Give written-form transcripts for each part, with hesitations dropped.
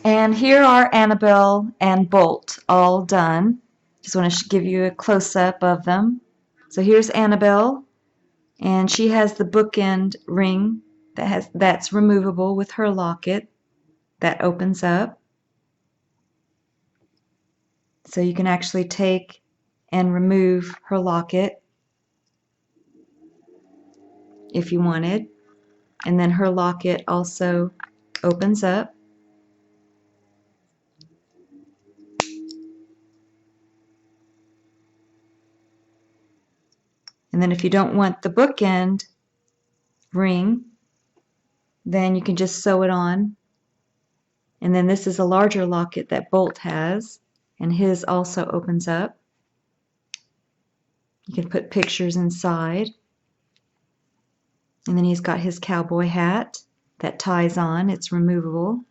And here are Annabelle and Bolt all done. Just want to give you a close-up of them. So here's Annabelle, and she has the bookend ring that's removable with her locket that opens up. So you can actually take and remove her locket if you wanted. And then her locket also opens up. And then if you don't want the bookend ring, then you can just sew it on. And then this is a larger locket that Bolt has, and his also opens up. You can put pictures inside. And then he's got his cowboy hat that ties on. It's removable.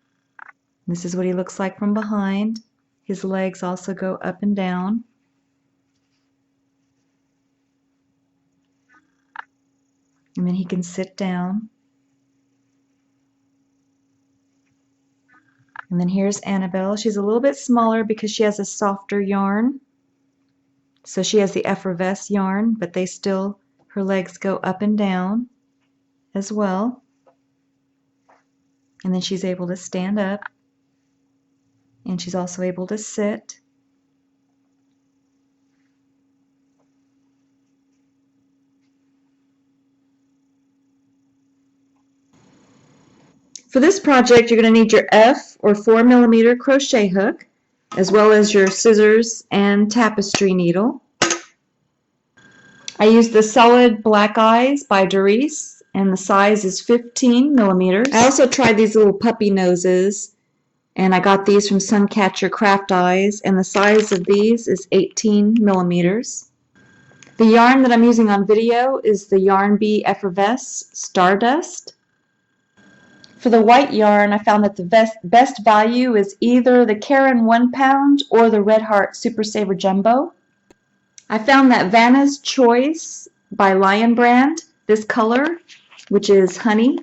This is what he looks like from behind. His legs also go up and down. And then he can sit down. And then here's Annabelle. She's a little bit smaller because she has a softer yarn. So she has the effervescent yarn, but her legs go up and down as well. And then she's able to stand up. And she's also able to sit. For this project, you're going to need your F or 4mm crochet hook, as well as your scissors and tapestry needle. I used the Solid Black Eyes by Doris, and the size is 15mm. I also tried these little puppy noses, and I got these from Suncatcher Craft Eyes, and the size of these is 18mm. The yarn that I'm using on video is the Yarn Bee Effervescent Stardust. For the white yarn, I found that the best value is either the Caron 1 pound or the Red Heart Super Saver Jumbo. I found that Vanna's Choice by Lion Brand, this color, which is honey,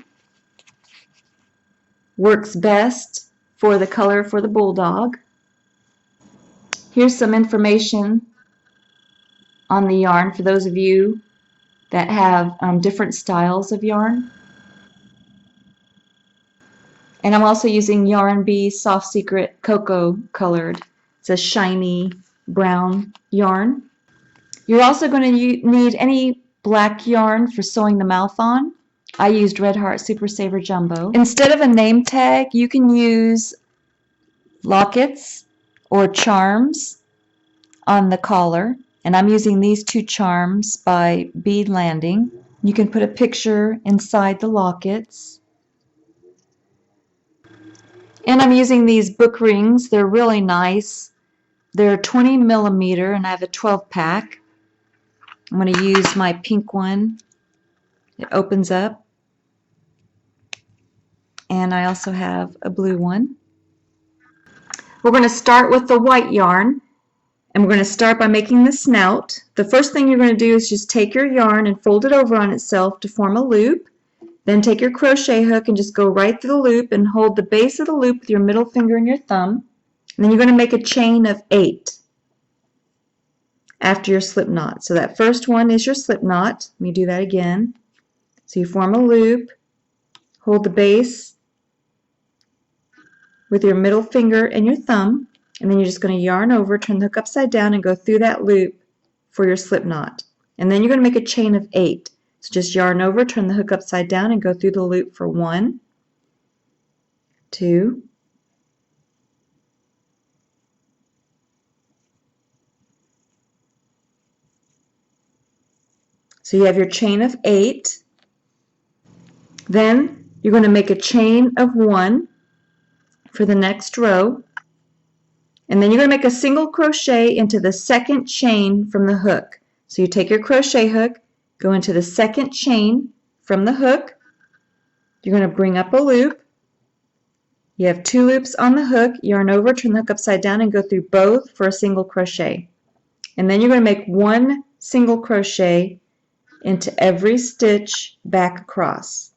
works best for the color for the Bulldog. Here's some information on the yarn for those of you that have different styles of yarn. And I'm also using Yarn Bee Soft Secret Cocoa Colored. It's a shiny brown yarn. You're also going to need any black yarn for sewing the mouth on. I used Red Heart Super Saver Jumbo. Instead of a name tag, you can use lockets or charms on the collar. And I'm using these two charms by Bead Landing. You can put a picture inside the lockets. And I'm using these book rings. They're really nice. They're 20mm, and I have a 12-pack. I'm going to use my pink one. It opens up. And I also have a blue one. We're going to start with the white yarn. And we're going to start by making the snout. The first thing you're going to do is just take your yarn and fold it over on itself to form a loop. Then take your crochet hook and just go right through the loop and hold the base of the loop with your middle finger and your thumb. And then you're going to make a chain of 8 after your slip knot. So that first one is your slip knot. Let me do that again. So you form a loop, hold the base with your middle finger and your thumb, and then you're just going to yarn over, turn the hook upside down, and go through that loop for your slip knot. And then you're going to make a chain of 8. So just yarn over, turn the hook upside down, and go through the loop for 1, 2, 3. So you have your chain of 8. Then you're going to make a chain of 1 for the next row. And then you're going to make a single crochet into the second chain from the hook. So you take your crochet hook, go into the second chain from the hook. You're going to bring up a loop. You have 2 loops on the hook, yarn over, turn the hook upside down, and go through both for a single crochet. And then you're going to make 1 single crochet into every stitch back across.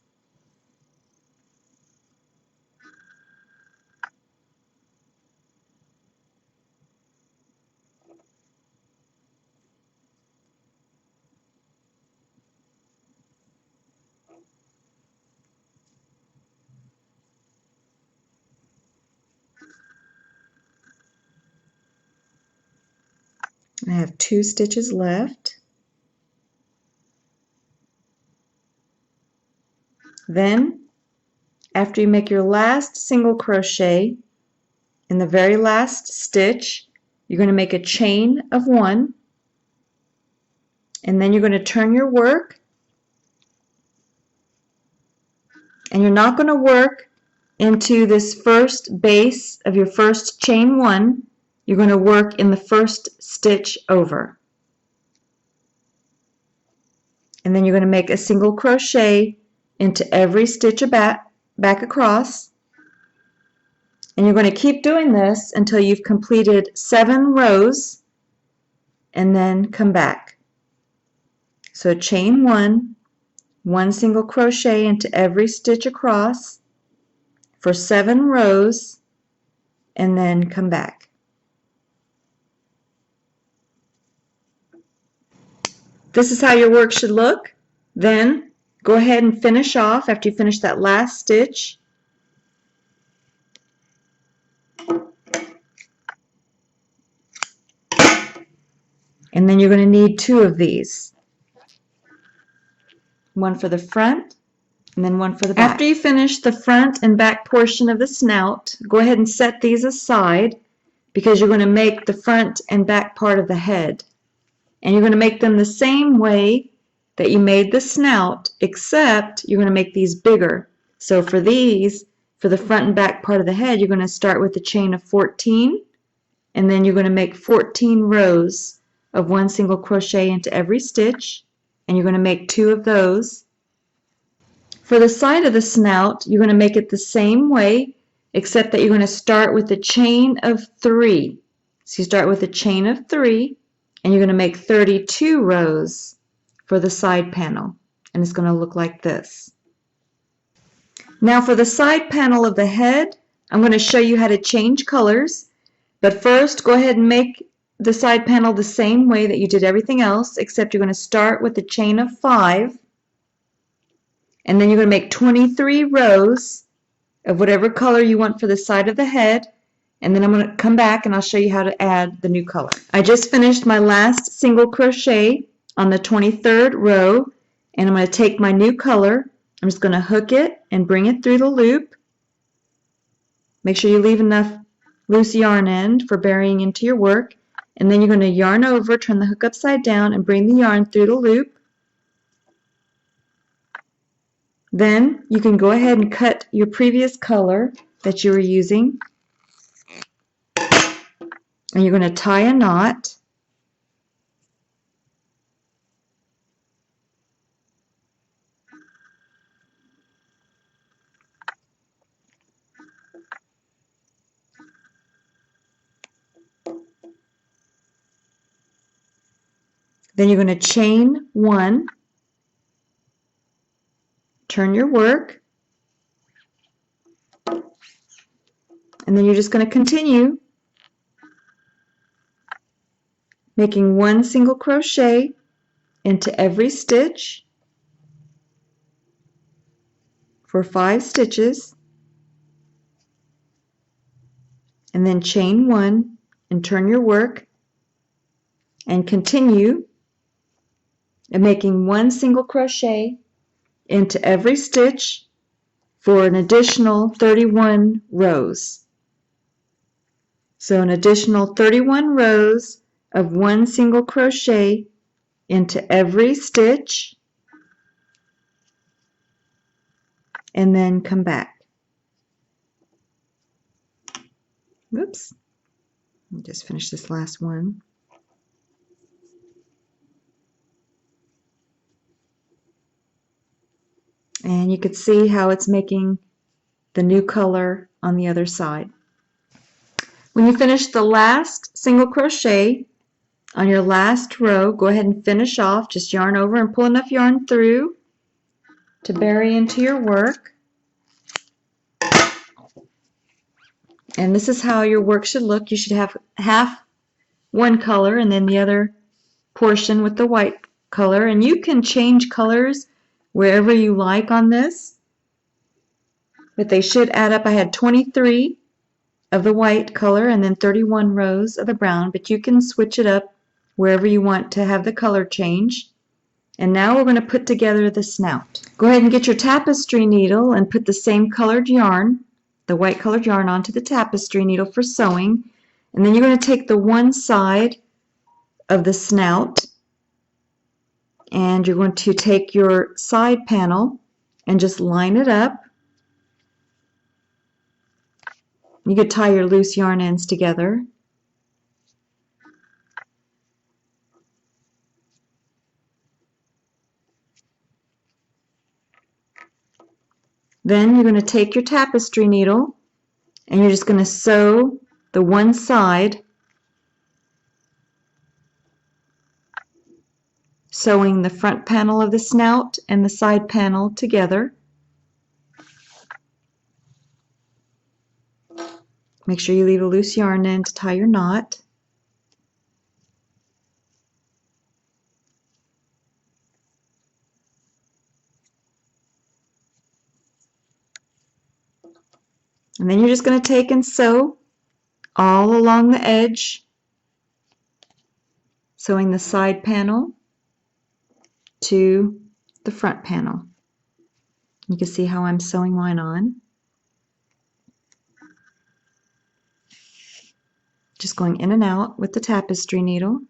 I have 2 stitches left. Then, after you make your last single crochet, in the very last stitch, you're going to make a chain of 1, and then you're going to turn your work, and you're not going to work into this first base of your first chain 1. You're going to work in the first stitch over. And then you're going to make a single crochet into every stitch back across. And you're going to keep doing this until you've completed 7 rows and then come back. So chain 1, 1 single crochet into every stitch across for 7 rows and then come back. This is how your work should look. Then go ahead and finish off after you finish that last stitch. And then you're going to need 2 of these. One for the front and then one for the back. After you finish the front and back portion of the snout, go ahead and set these aside because you're going to make the front and back part of the head. And you're going to make them the same way that you made the snout, except you're going to make these bigger. So for these, for the front and back part of the head, you're going to start with a chain of 14, and then you're going to make 14 rows of 1 single crochet into every stitch, and you're going to make 2 of those. For the side of the snout, you're going to make it the same way, except that you're going to start with a chain of 3. So you start with a chain of 3, and you're going to make 32 rows for the side panel, and it's going to look like this. Now for the side panel of the head, I'm going to show you how to change colors, but first go ahead and make the side panel the same way that you did everything else, except you're going to start with a chain of 5, and then you're going to make 23 rows of whatever color you want for the side of the head, and then I'm going to come back and I'll show you how to add the new color. I just finished my last single crochet on the 23rd row, and I'm going to take my new color. I'm just going to hook it and bring it through the loop. Make sure you leave enough loose yarn end for burying into your work, and then you're going to yarn over, turn the hook upside down, and bring the yarn through the loop. Then you can go ahead and cut your previous color that you were using, and you're going to tie a knot. Then you're going to chain 1, turn your work, and then you're just going to continue making 1 single crochet into every stitch for 5 stitches, and then chain 1 and turn your work and continue and making 1 single crochet into every stitch for an additional 31 rows. So an additional 31 rows of 1 single crochet into every stitch, and then come back. Whoops. I'll just finish this last one. And you can see how it's making the new color on the other side. When you finish the last single crochet on your last row, go ahead and finish off. Just yarn over and pull enough yarn through to bury into your work. And this is how your work should look. You should have half one color and then the other portion with the white color. And you can change colors wherever you like on this, but they should add up. I had 23 of the white color and then 31 rows of the brown, but you can switch it up wherever you want to have the color change. And now we're going to put together the snout. Go ahead and get your tapestry needle and put the same colored yarn, the white colored yarn, onto the tapestry needle for sewing. And then you're going to take the one side of the snout and you're going to take your side panel and just line it up. You could tie your loose yarn ends together. Then you're going to take your tapestry needle and you're just going to sew the one side, sewing the front panel of the snout and the side panel together. Make sure you leave a loose yarn end to tie your knot. And then you're just going to take and sew all along the edge, sewing the side panel to the front panel. You can see how I'm sewing mine on. Just going in and out with the tapestry needle.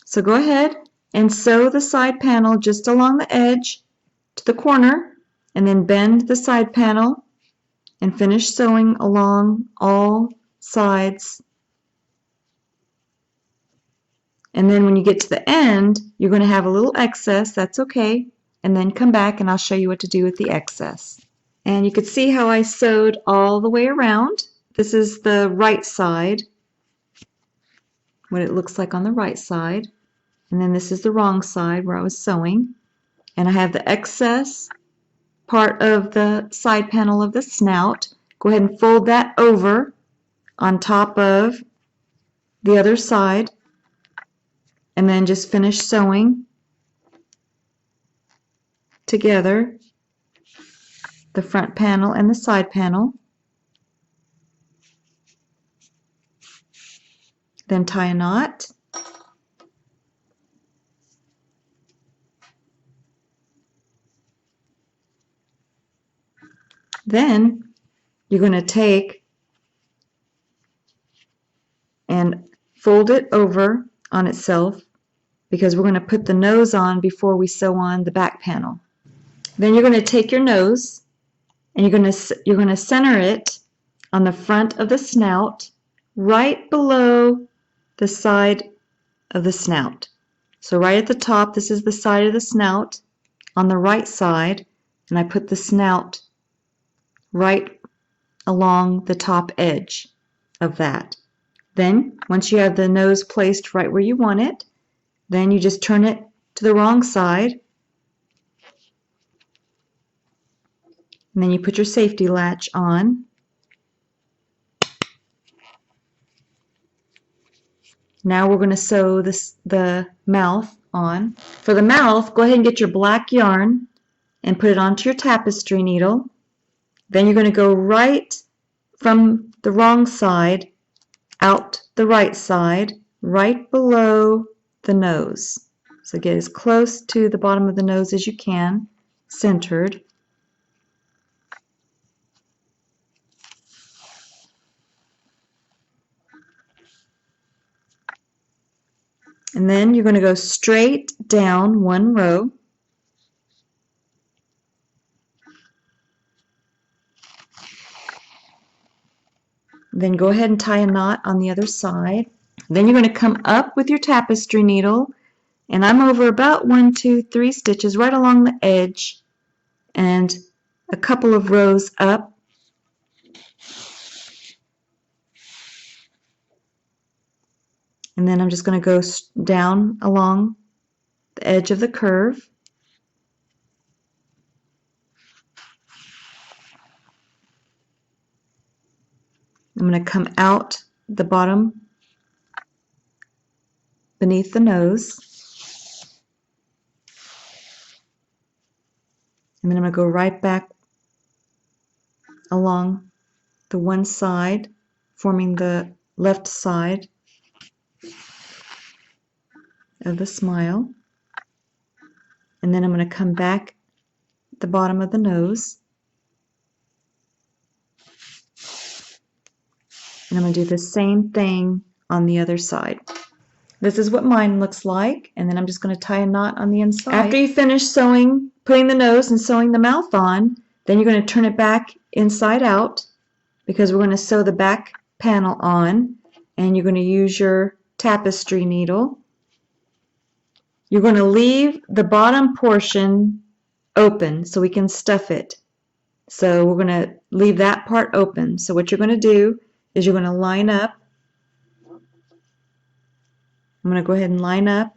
So go ahead and sew the side panel just along the edge to the corner, and then bend the side panel and finish sewing along all sides. And then when you get to the end, you're going to have a little excess. That's okay. And then come back and I'll show you what to do with the excess. And you can see how I sewed all the way around. This is the right side, what it looks like on the right side. And then this is the wrong side where I was sewing. And I have the excess part of the side panel of the snout. Go ahead and fold that over on top of the other side. And then just finish sewing together the front panel and the side panel. Then tie a knot. Then you're going to take and fold it over on itself because we're going to put the nose on before we sew on the back panel. Then you're going to take your nose and you're going to center it on the front of the snout, right below the side of the snout. So right at the top, this is the side of the snout on the right side, and I put the snout right along the top edge of that. Then, once you have the nose placed right where you want it, then you just turn it to the wrong side, and then you put your safety latch on. Now we're going to sew the mouth on. For the mouth, go ahead and get your black yarn and put it onto your tapestry needle. Then you're going to go right from the wrong side out the right side, right below the nose. So get as close to the bottom of the nose as you can, centered. And then you're going to go straight down one row. Then go ahead and tie a knot on the other side. Then you're going to come up with your tapestry needle, and I'm over about 1, 2, 3 stitches right along the edge and a couple of rows up. And then I'm just going to go down along the edge of the curve. I'm going to come out the bottom beneath the nose. And then I'm going to go right back along the one side, forming the left side of the smile. And then I'm going to come back at the bottom of the nose. And I'm going to do the same thing on the other side. This is what mine looks like, and then I'm just going to tie a knot on the inside. After you finish sewing, putting the nose and sewing the mouth on, then you're going to turn it back inside out, because we're going to sew the back panel on, and you're going to use your tapestry needle. You're going to leave the bottom portion open so we can stuff it. So we're going to leave that part open. So what you're going to do is you're going to line up. I'm going to go ahead and line up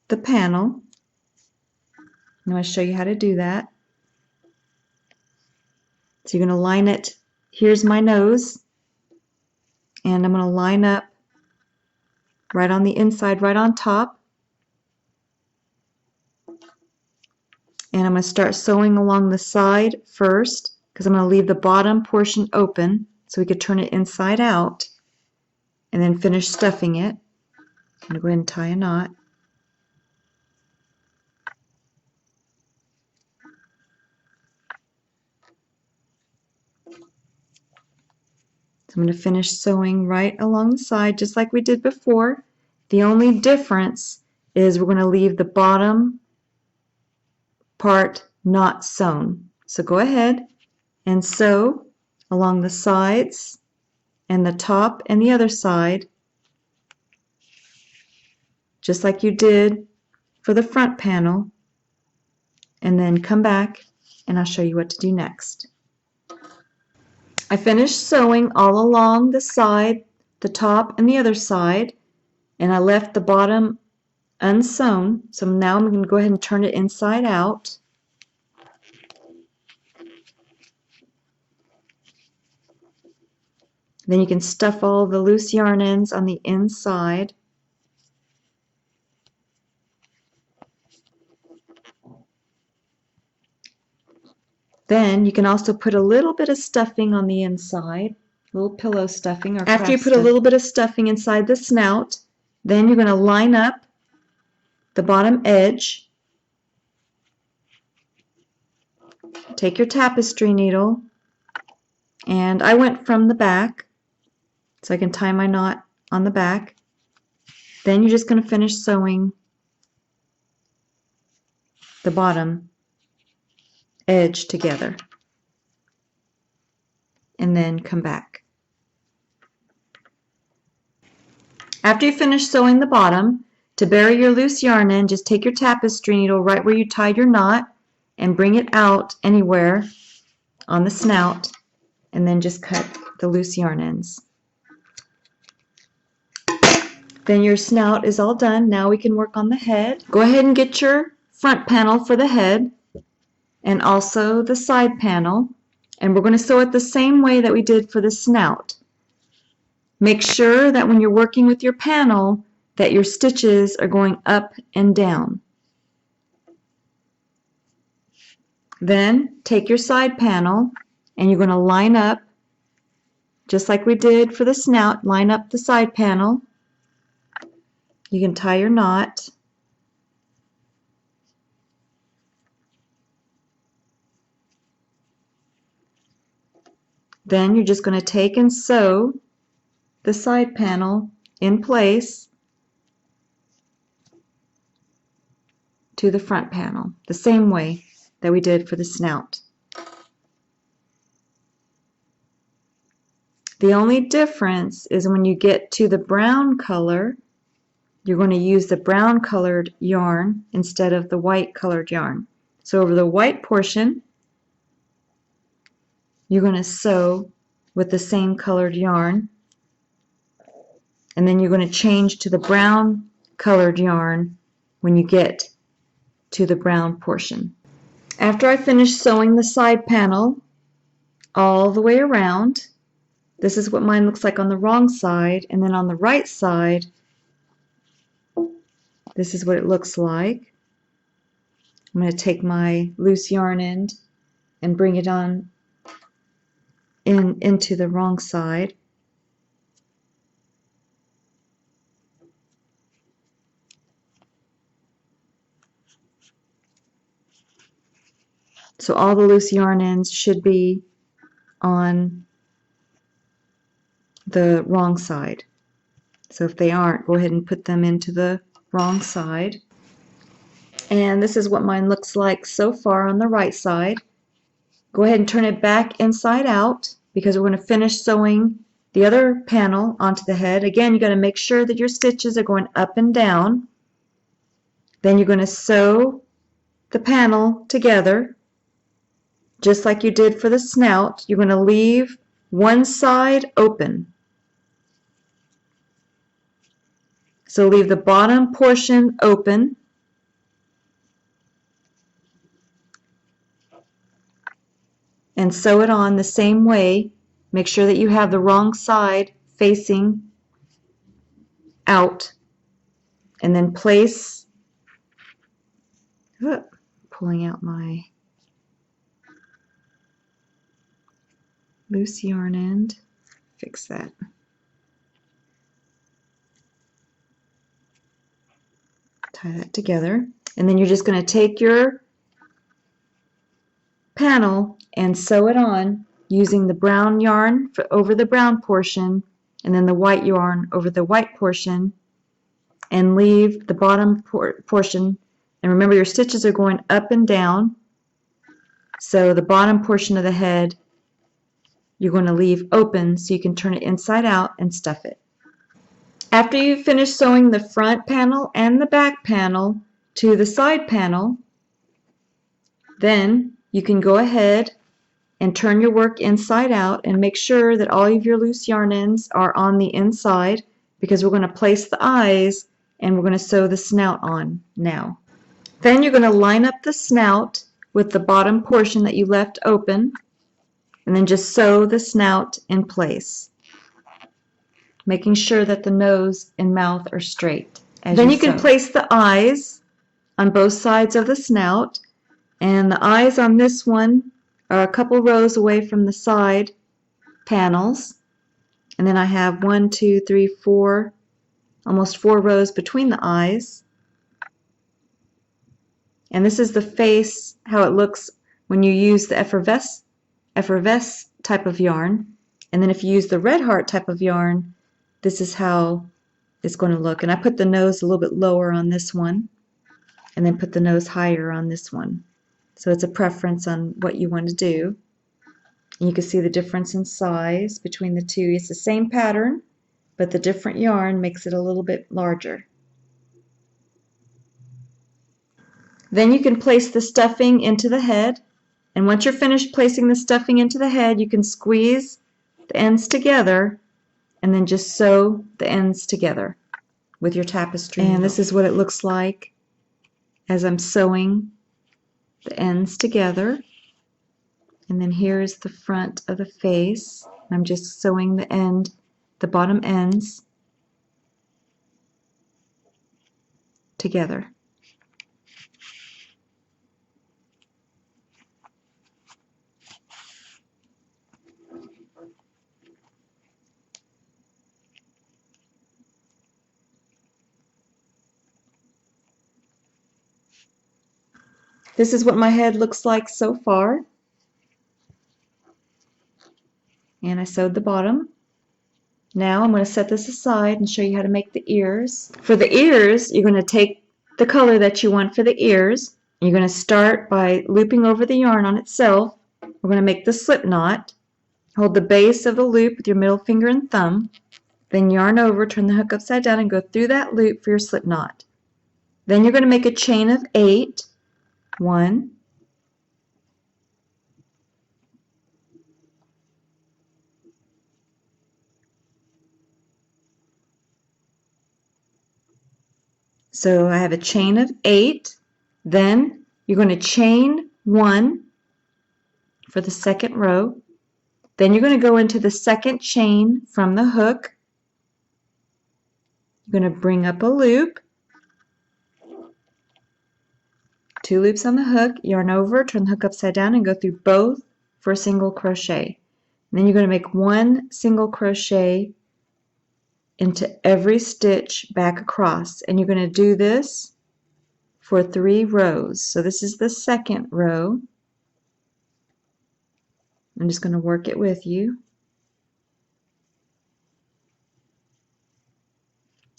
the panel. I'm going to show you how to do that. So you're going to line it. Here's my nose, and I'm going to line up right on the inside, right on top. And I'm going to start sewing along the side first, because I'm going to leave the bottom portion open so we could turn it inside out, and then finish stuffing it. I'm going to go ahead and tie a knot. So I'm going to finish sewing right along the side just like we did before. The only difference is we're going to leave the bottom part not sewn. So go ahead and sew along the sides and the top and the other side, just like you did for the front panel, and then come back and I'll show you what to do next. I finished sewing all along the side, the top, and the other side, and I left the bottom unsewn. So now I'm going to go ahead and turn it inside out. Then you can stuff all the loose yarn ends on the inside. Then you can also put a little bit of stuffing on the inside, a little pillow stuffing. Or after you put a little bit of stuffing inside the snout, then you're going to line up the bottom edge. Take your tapestry needle, and I went from the back so I can tie my knot on the back. Then you're just going to finish sewing the bottom edge together, and then come back. After you finish sewing the bottom, to bury your loose yarn in, just take your tapestry needle right where you tied your knot and bring it out anywhere on the snout, and then just cut the loose yarn ends. Then your snout is all done. Now we can work on the head. Go ahead and get your front panel for the head and also the side panel, and we're going to sew it the same way that we did for the snout. Make sure that when you're working with your panel that your stitches are going up and down. Then take your side panel and you're going to line up just like we did for the snout. Line up the side panel. You can tie your knot. Then you're just going to take and sew the side panel in place to the front panel, the same way that we did for the snout. The only difference is when you get to the brown color, you're going to use the brown colored yarn instead of the white colored yarn. So over the white portion, you're going to sew with the same colored yarn, and then you're going to change to the brown colored yarn when you get to the brown portion. After I finish sewing the side panel all the way around, this is what mine looks like on the wrong side, and then on the right side, this is what it looks like. I'm going to take my loose yarn end and bring it on into the wrong side. So all the loose yarn ends should be on the wrong side. So if they aren't, go ahead and put them into the wrong side. And this is what mine looks like so far on the right side. Go ahead and turn it back inside out because we're going to finish sewing the other panel onto the head. Again, you got to make sure that your stitches are going up and down. Then you're going to sew the panel together just like you did for the snout. You're going to leave one side open. So leave the bottom portion open. And sew it on the same way. Make sure that you have the wrong side facing out. And then place, pulling out my loose yarn end. Fix that. Tie that together. And then you're just going to take your panel and sew it on using the brown yarn over the brown portion and then the white yarn over the white portion, and leave the bottom portion. And remember, your stitches are going up and down, so the bottom portion of the head you're going to leave open so you can turn it inside out and stuff it. After you finish sewing the front panel and the back panel to the side panel, then you can go ahead and turn your work inside out and make sure that all of your loose yarn ends are on the inside, because we're going to place the eyes and we're going to sew the snout on now. Then you're going to line up the snout with the bottom portion that you left open, and then just sew the snout in place, making sure that the nose and mouth are straight. Then you can place the eyes on both sides of the snout, and the eyes on this one are a couple rows away from the side panels, and then I have 1, 2, 3, 4, almost 4 rows between the eyes. And this is the face, how it looks when you use the effervescent type of yarn. And then if you use the red heart type of yarn, this is how it's going to look. And I put the nose a little bit lower on this one, and then put the nose higher on this one. So it's a preference on what you want to do. And you can see the difference in size between the two. It's the same pattern, but the different yarn makes it a little bit larger. Then you can place the stuffing into the head. And once you're finished placing the stuffing into the head, you can squeeze the ends together and then just sew the ends together with your tapestry. And this is what it looks like as I'm sewing the ends together. And then here's the front of the face. I'm just sewing the bottom ends together. This is what my head looks like so far. And I sewed the bottom. Now I'm going to set this aside and show you how to make the ears. For the ears, you're going to take the color that you want for the ears. You're going to start by looping over the yarn on itself. We're going to make the slip knot. Hold the base of the loop with your middle finger and thumb. Then yarn over, turn the hook upside down, and go through that loop for your slip knot. Then you're going to make a chain of 8. 1, 'So I have a chain of 8. Then you're going to chain 1 for the second row. Then you're going to go into the second chain from the hook. You're going to bring up a loop. 2 loops on the hook, yarn over, turn the hook upside down, and go through both for a single crochet. And then you're going to make 1 single crochet into every stitch back across, and you're going to do this for 3 rows. So this is the second row. I'm just going to work it with you.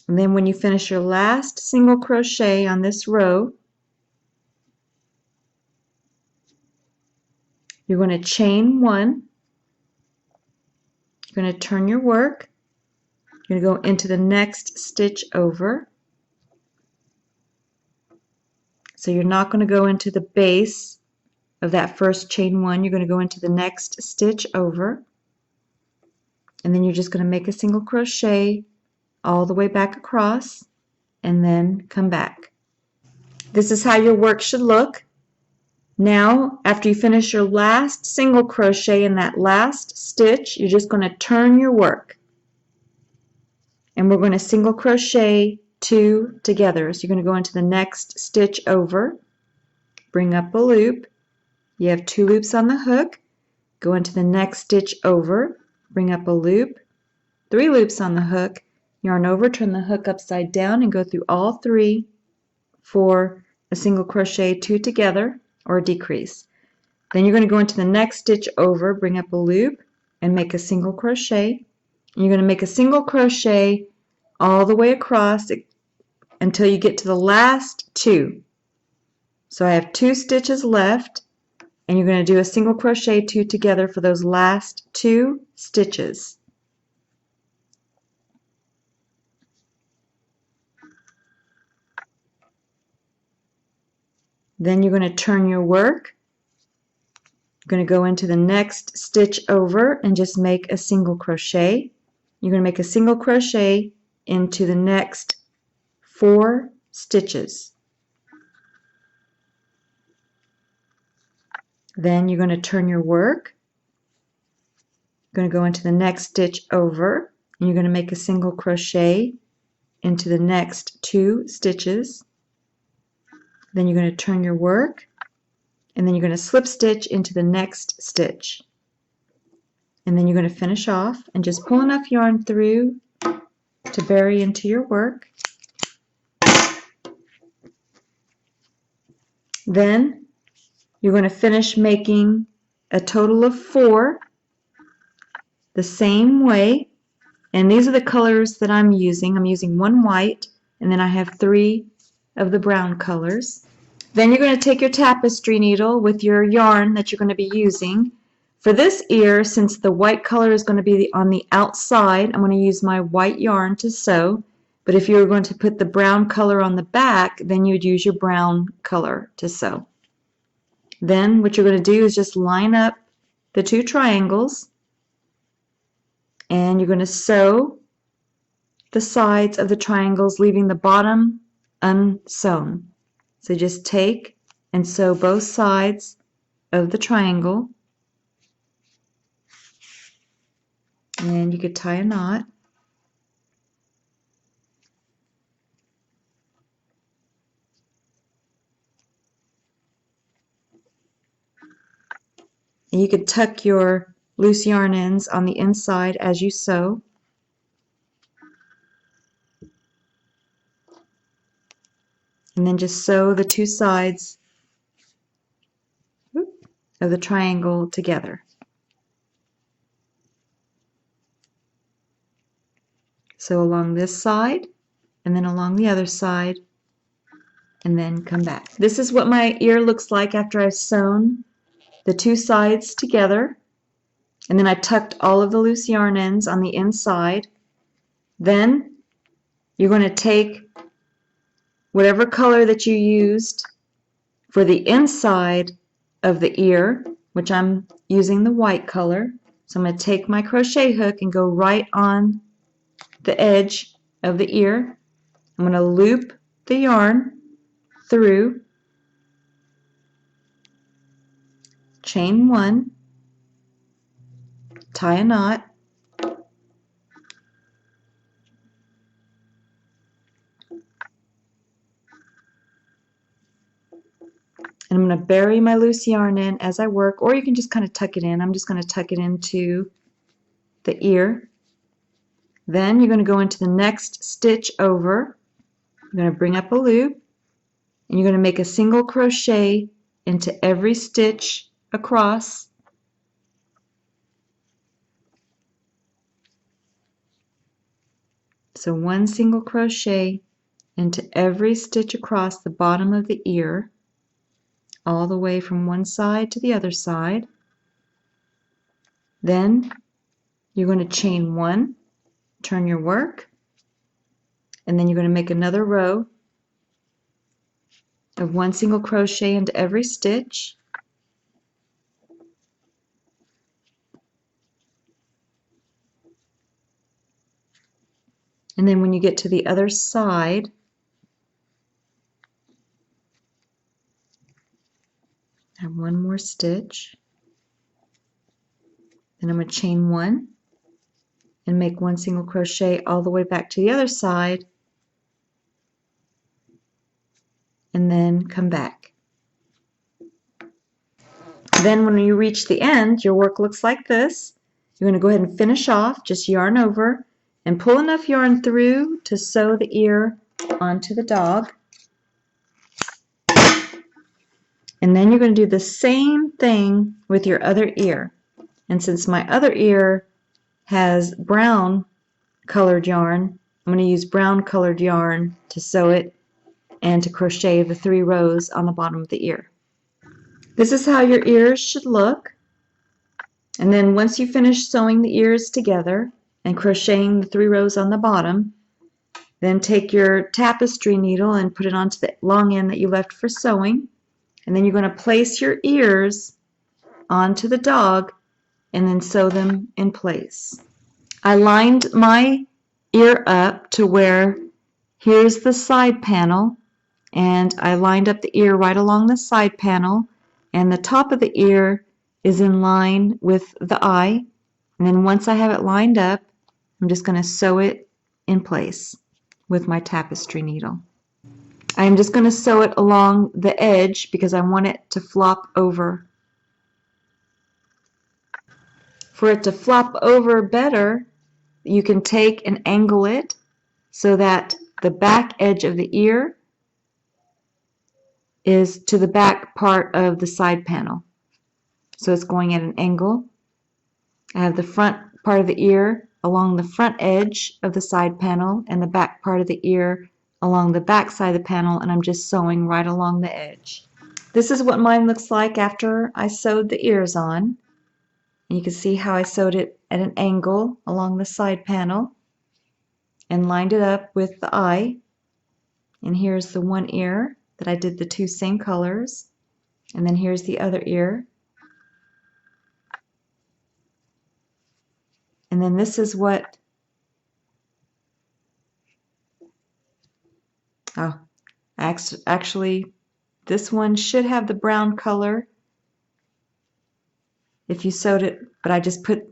And then when you finish your last single crochet on this row, you're going to chain 1. You're going to turn your work. You're going to go into the next stitch over. So you're not going to go into the base of that first chain 1. You're going to go into the next stitch over. And then you're just going to make a single crochet all the way back across and then come back. This is how your work should look. Now, after you finish your last single crochet in that last stitch, you're just going to turn your work. And we're going to single crochet 2 together. So you're going to go into the next stitch over, bring up a loop. You have 2 loops on the hook. Go into the next stitch over, bring up a loop, 3 loops on the hook, yarn over, turn the hook upside down, and go through all 3 for a single crochet 2 together, or a decrease. Then you're going to go into the next stitch over, bring up a loop, and make a single crochet. And you're going to make a single crochet all the way across until you get to the last 2. So I have 2 stitches left, and you're going to do a single crochet 2 together for those last 2 stitches. Then you're going to turn your work. You're going to go into the next stitch over and just make a single crochet. You're going to make a single crochet into the next 4 stitches. Then you're going to turn your work. You're going to go into the next stitch over, and you're going to make a single crochet into the next 2 stitches. Then you're going to turn your work, and then you're going to slip stitch into the next stitch. And then you're going to finish off and just pull enough yarn through to bury into your work. Then you're going to finish making a total of 4 the same way. And these are the colors that I'm using. I'm using 1 white, and then I have 3 of the brown colors. Then you're going to take your tapestry needle with your yarn that you're going to be using. For this ear, since the white color is going to be on the outside, I'm going to use my white yarn to sew. But if you were going to put the brown color on the back, then you would use your brown color to sew. Then what you're going to do is just line up the 2 triangles, and you're going to sew the sides of the triangles, leaving the bottom unsewn. So just take and sew both sides of the triangle, and you could tie a knot. And you could tuck your loose yarn ends on the inside as you sew. And then just sew the 2 sides of the triangle together. Sew along this side, and then along the other side, and then come back. This is what my ear looks like after I've sewn the 2 sides together, and then I tucked all of the loose yarn ends on the inside. Then you're going to take whatever color that you used for the inside of the ear, which I'm using the white color. So I'm going to take my crochet hook and go right on the edge of the ear. I'm going to loop the yarn through, chain 1, tie a knot, And I'm going to bury my loose yarn in as I work, or you can just kind of tuck it in. I'm just going to tuck it into the ear. Then you're going to go into the next stitch over. You're going to bring up a loop, and you're going to make a single crochet into every stitch across. So one single crochet into every stitch across the bottom of the ear, all the way from one side to the other side. Then you're going to chain one, turn your work, and then you're going to make another row of one single crochet into every stitch. And then when you get to the other side, have one more stitch. Then I'm going to chain one and make one single crochet all the way back to the other side, and then come back. Then when you reach the end, your work looks like this. You're going to go ahead and finish off, just yarn over and pull enough yarn through to sew the ear onto the dog. And then you're going to do the same thing with your other ear. And since my other ear has brown colored yarn, I'm going to use brown colored yarn to sew it and to crochet the 3 rows on the bottom of the ear. This is how your ears should look. And then once you finish sewing the ears together and crocheting the 3 rows on the bottom, then take your tapestry needle and put it onto the long end that you left for sewing. And then you're going to place your ears onto the dog and then sew them in place. I lined my ear up to where here's the side panel, and I lined up the ear right along the side panel, and the top of the ear is in line with the eye. And then once I have it lined up, I'm just going to sew it in place with my tapestry needle. I'm just going to sew it along the edge because I want it to flop over. For it to flop over better, you can take and angle it so that the back edge of the ear is to the back part of the side panel. So it's going at an angle. I have the front part of the ear along the front edge of the side panel and the back part of the ear along the back side of the panel, and I'm just sewing right along the edge. This is what mine looks like after I sewed the ears on. And you can see how I sewed it at an angle along the side panel and lined it up with the eye. And here's the one ear that I did the 2 same colors. And then here's the other ear. And then this is what, actually this one should have the brown color if you sewed it, but I just put,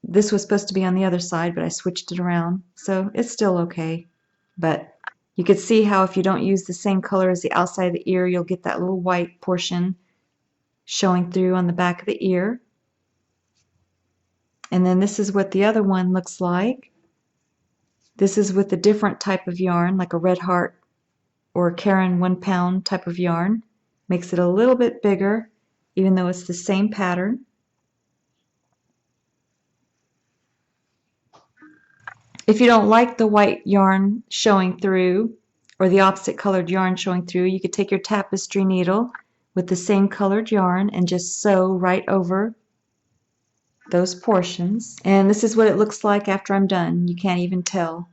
this was supposed to be on the other side, but I switched it around. So it's still okay. But you can see how if you don't use the same color as the outside of the ear, you'll get that little white portion showing through on the back of the ear. And then this is what the other one looks like. This is with a different type of yarn, like a Red Heart or Karen 1 pound type of yarn. Makes it a little bit bigger, even though it's the same pattern. If you don't like the white yarn showing through or the opposite colored yarn showing through, you could take your tapestry needle with the same colored yarn and just sew right over those portions. And this is what it looks like after I'm done. You can't even tell.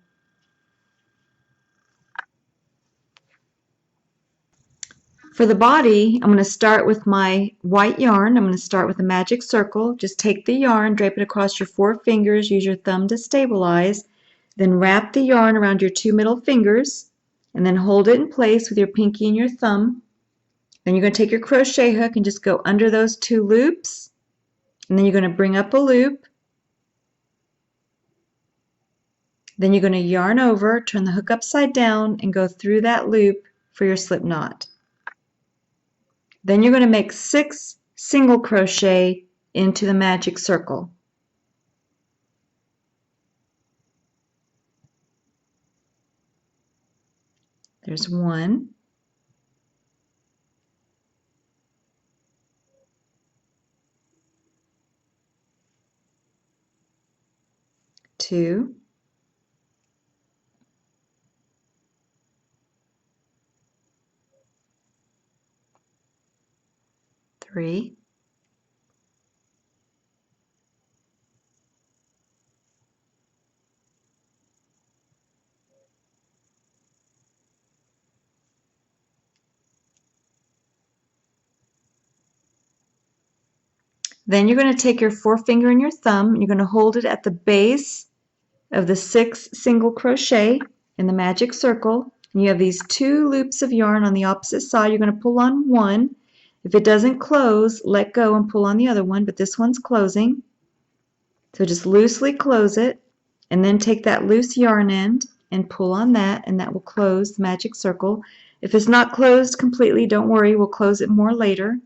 For the body, I'm going to start with my white yarn. I'm going to start with a magic circle. Just take the yarn, drape it across your 4 fingers, use your thumb to stabilize, then wrap the yarn around your 2 middle fingers, and then hold it in place with your pinky and your thumb. Then you're going to take your crochet hook and just go under those 2 loops, and then you're going to bring up a loop. Then you're going to yarn over, turn the hook upside down, and go through that loop for your slip knot. Then you're going to make 6 single crochet into the magic circle. There's 1, 2, 3, 'Then you're going to take your forefinger and your thumb, and you're going to hold it at the base of the 6 single crochet in the magic circle. And you have these 2 loops of yarn on the opposite side. You're going to pull on one. If it doesn't close, let go and pull on the other one, but this one's closing. So just loosely close it, and then take that loose yarn end and pull on that, and that will close the magic circle. If it's not closed completely, don't worry, we'll close it more later.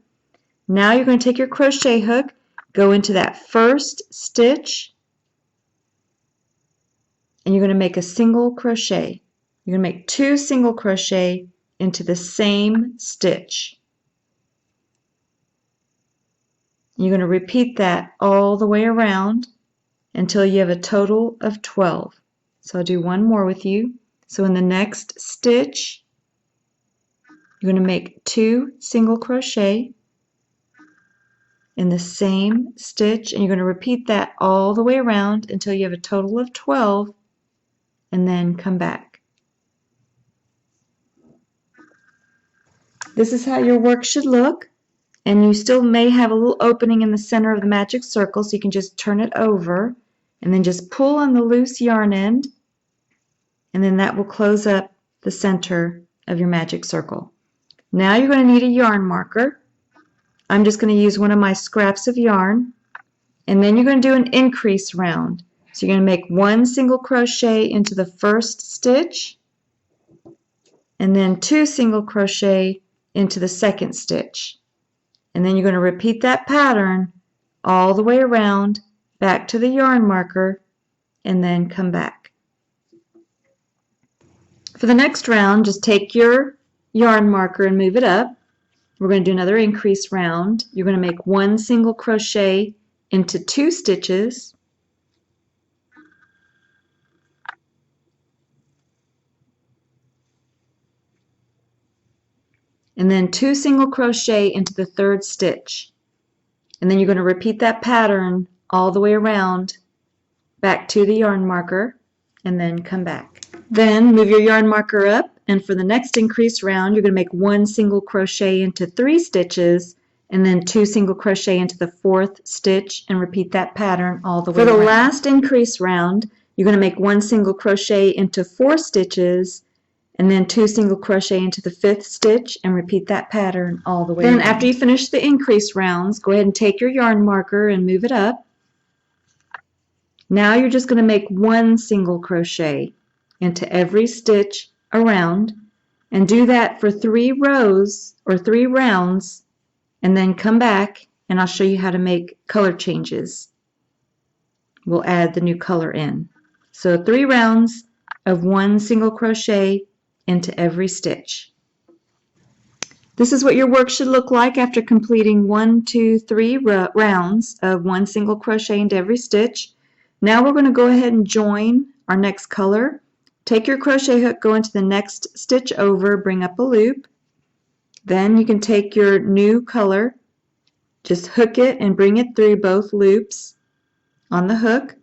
Now you're going to take your crochet hook, go into that first stitch, and you're going to make a single crochet. You're going to make 2 single crochet into the same stitch. You're going to repeat that all the way around until you have a total of 12. So I'll do one more with you. So in the next stitch, you're going to make 2 single crochet in the same stitch, and you're going to repeat that all the way around until you have a total of 12, and then come back. This is how your work should look, and you still may have a little opening in the center of the magic circle, so you can just turn it over and then just pull on the loose yarn end, and then that will close up the center of your magic circle. Now you're going to need a yarn marker. I'm just going to use one of my scraps of yarn, and then you're going to do an increase round. So you're going to make 1 single crochet into the first stitch, and then 2 single crochet into the second stitch. And then you're going to repeat that pattern all the way around, back to the yarn marker, and then come back. For the next round, just take your yarn marker and move it up. We're going to do another increase round. You're going to make 1 single crochet into 2 stitches, and then 2 single crochet into the third stitch. And then you're going to repeat that pattern all the way around, back to the yarn marker, and then come back. Then move your yarn marker up, and for the next increase round, you're going to make 1 single crochet into 3 stitches, and then 2 single crochet into the 4th stitch, and repeat that pattern all the way around. For the last increase round, you're going to make 1 single crochet into 4 stitches, and then 2 single crochet into the 5th stitch, and repeat that pattern all the way around. Then after you finish the increase rounds, go ahead and take your yarn marker and move it up. Now you're just going to make 1 single crochet into every stitch around, and do that for 3 rows or 3 rounds, and then come back and I'll show you how to make color changes. We'll add the new color in. So 3 rounds of 1 single crochet into every stitch. This is what your work should look like after completing 1, 2, 3 rounds of 1 single crochet into every stitch. Now we're going to go ahead and join our next color. Take your crochet hook, go into the next stitch over, bring up a loop. Then you can take your new color, just hook it and bring it through both loops on the hook.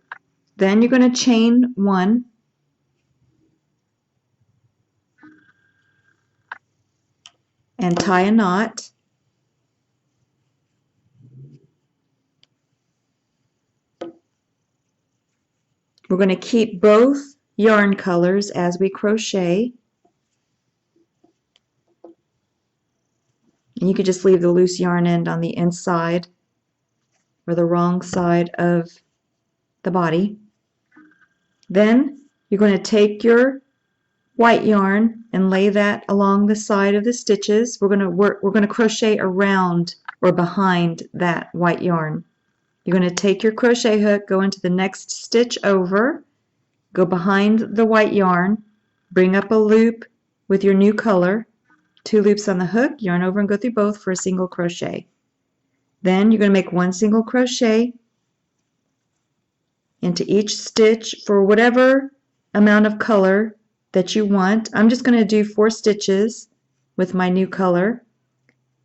Then you're going to chain 1. And tie a knot. We're going to keep both yarn colors as we crochet. And you could just leave the loose yarn end on the inside or the wrong side of the body. Then you're going to take your white yarn and lay that along the side of the stitches. We're going to crochet around or behind that white yarn. You're going to take your crochet hook, go into the next stitch over, go behind the white yarn, bring up a loop with your new color, 2 loops on the hook, yarn over and go through both for a single crochet. Then you're going to make 1 single crochet into each stitch for whatever amount of color that you want. I'm just going to do 4 stitches with my new color.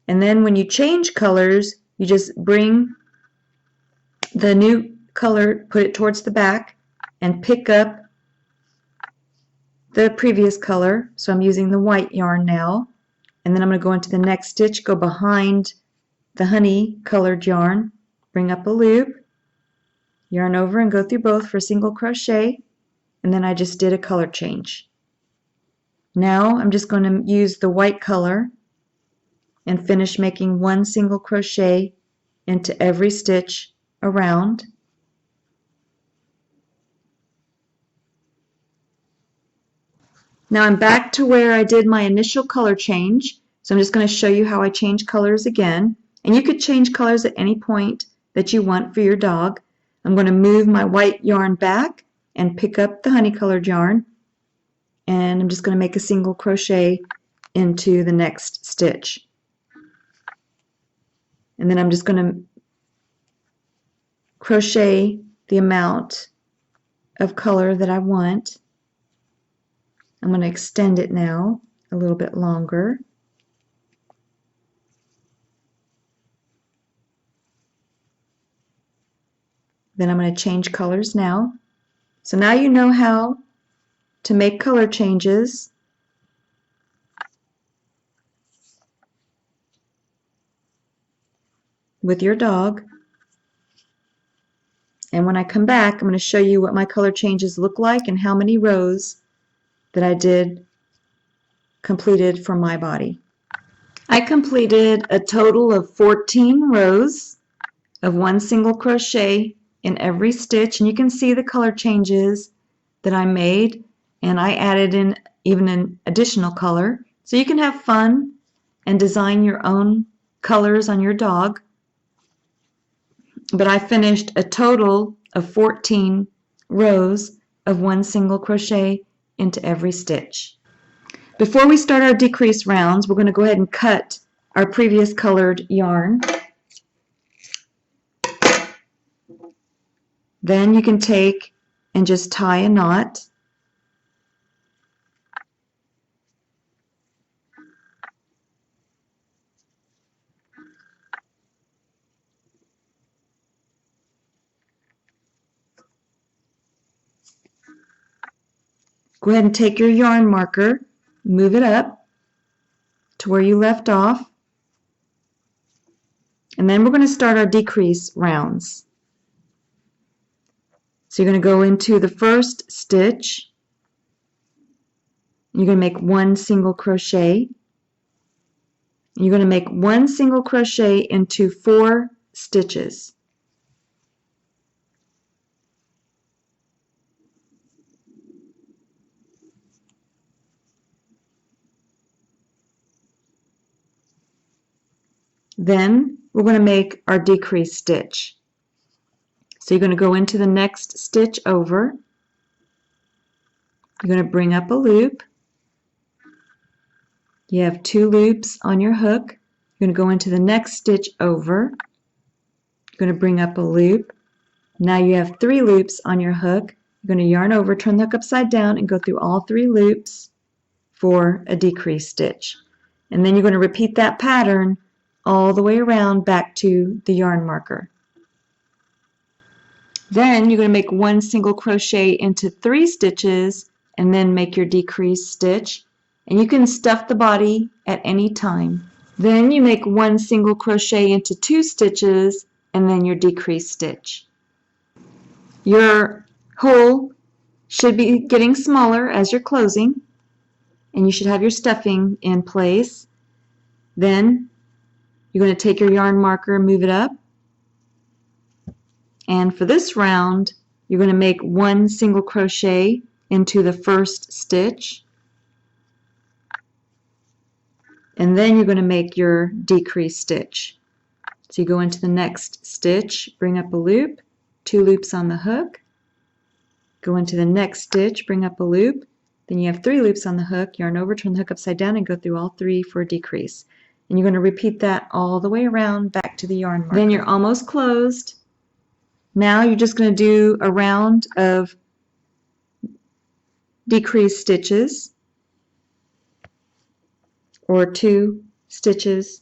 And then when you change colors, you just bring the new color, put it towards the back, and pick up the previous color. So I'm using the white yarn now. And then I'm going to go into the next stitch, go behind the honey colored yarn, bring up a loop, yarn over and go through both for a single crochet, and then I just did a color change. Now I'm just going to use the white color and finish making 1 single crochet into every stitch around. Now I'm back to where I did my initial color change, so I'm just going to show you how I change colors again. And you could change colors at any point that you want for your dog. I'm going to move my white yarn back and pick up the honey colored yarn, and I'm just going to make a single crochet into the next stitch. And then I'm just going to crochet the amount of color that I want. I'm going to extend it now a little bit longer. Then I'm going to change colors now. So now you know how to make color changes with your dog. And when I come back, I'm going to show you what my color changes look like and how many rows that I completed for my body. I completed a total of 14 rows of 1 single crochet in every stitch, and you can see the color changes that I made, and I added in even an additional color. So you can have fun and design your own colors on your dog. But I finished a total of 14 rows of 1 single crochet into every stitch. Before we start our decrease rounds, we're going to go ahead and cut our previous colored yarn. Then you can take and just tie a knot. Go ahead and take your yarn marker, move it up to where you left off, and then we're going to start our decrease rounds. So you're going to go into the first stitch, you're going to make 1 single crochet, you're going to make 1 single crochet into 4 stitches. Then we're going to make our decrease stitch. So you're going to go into the next stitch over. You're going to bring up a loop. You have 2 loops on your hook. You're going to go into the next stitch over. You're going to bring up a loop. Now you have 3 loops on your hook. You're going to yarn over, turn the hook upside down, and go through all 3 loops for a decrease stitch. And then you're going to repeat that pattern all the way around back to the yarn marker. Then you're going to make 1 single crochet into 3 stitches and then make your decrease stitch. And you can stuff the body at any time. Then you make 1 single crochet into 2 stitches and then your decrease stitch. Your hole should be getting smaller as you're closing, and you should have your stuffing in place. Then you're going to take your yarn marker and move it up. And for this round, you're going to make 1 single crochet into the first stitch. and then you're going to make your decrease stitch. So you go into the next stitch, bring up a loop, 2 loops on the hook, go into the next stitch, bring up a loop, then you have 3 loops on the hook, yarn over, turn the hook upside down, and go through all 3 for a decrease. And you're going to repeat that all the way around back to the yarn marker. Then you're almost closed. Now you're just going to do a round of decrease stitches, or 2 stitches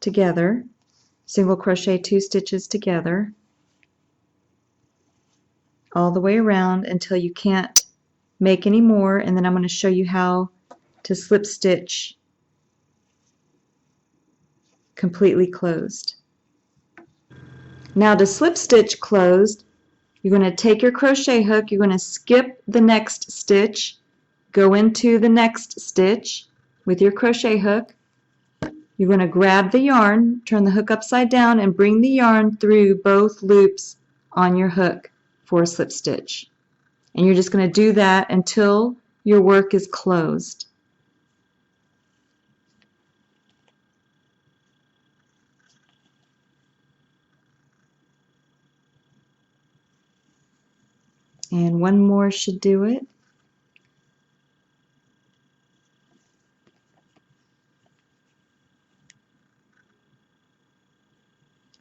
together, single crochet 2 stitches together, all the way around until you can't make any more, and then I'm going to show you how to slip stitch completely closed. Now to slip stitch closed, you're going to take your crochet hook, you're going to skip the next stitch, go into the next stitch with your crochet hook, you're going to grab the yarn, turn the hook upside down, and bring the yarn through both loops on your hook for a slip stitch. And you're just going to do that until your work is closed. And one more should do it.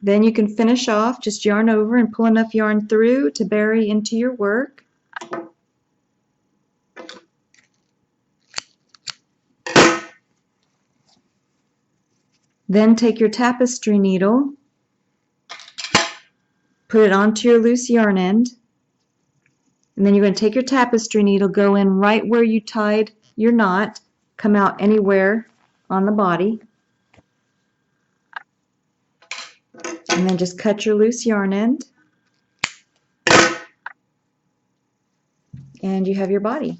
Then you can finish off, just yarn over and pull enough yarn through to bury into your work. Then take your tapestry needle, put it onto your loose yarn end, and then you're going to take your tapestry needle, go in right where you tied your knot, come out anywhere on the body, and then just cut your loose yarn end, and you have your body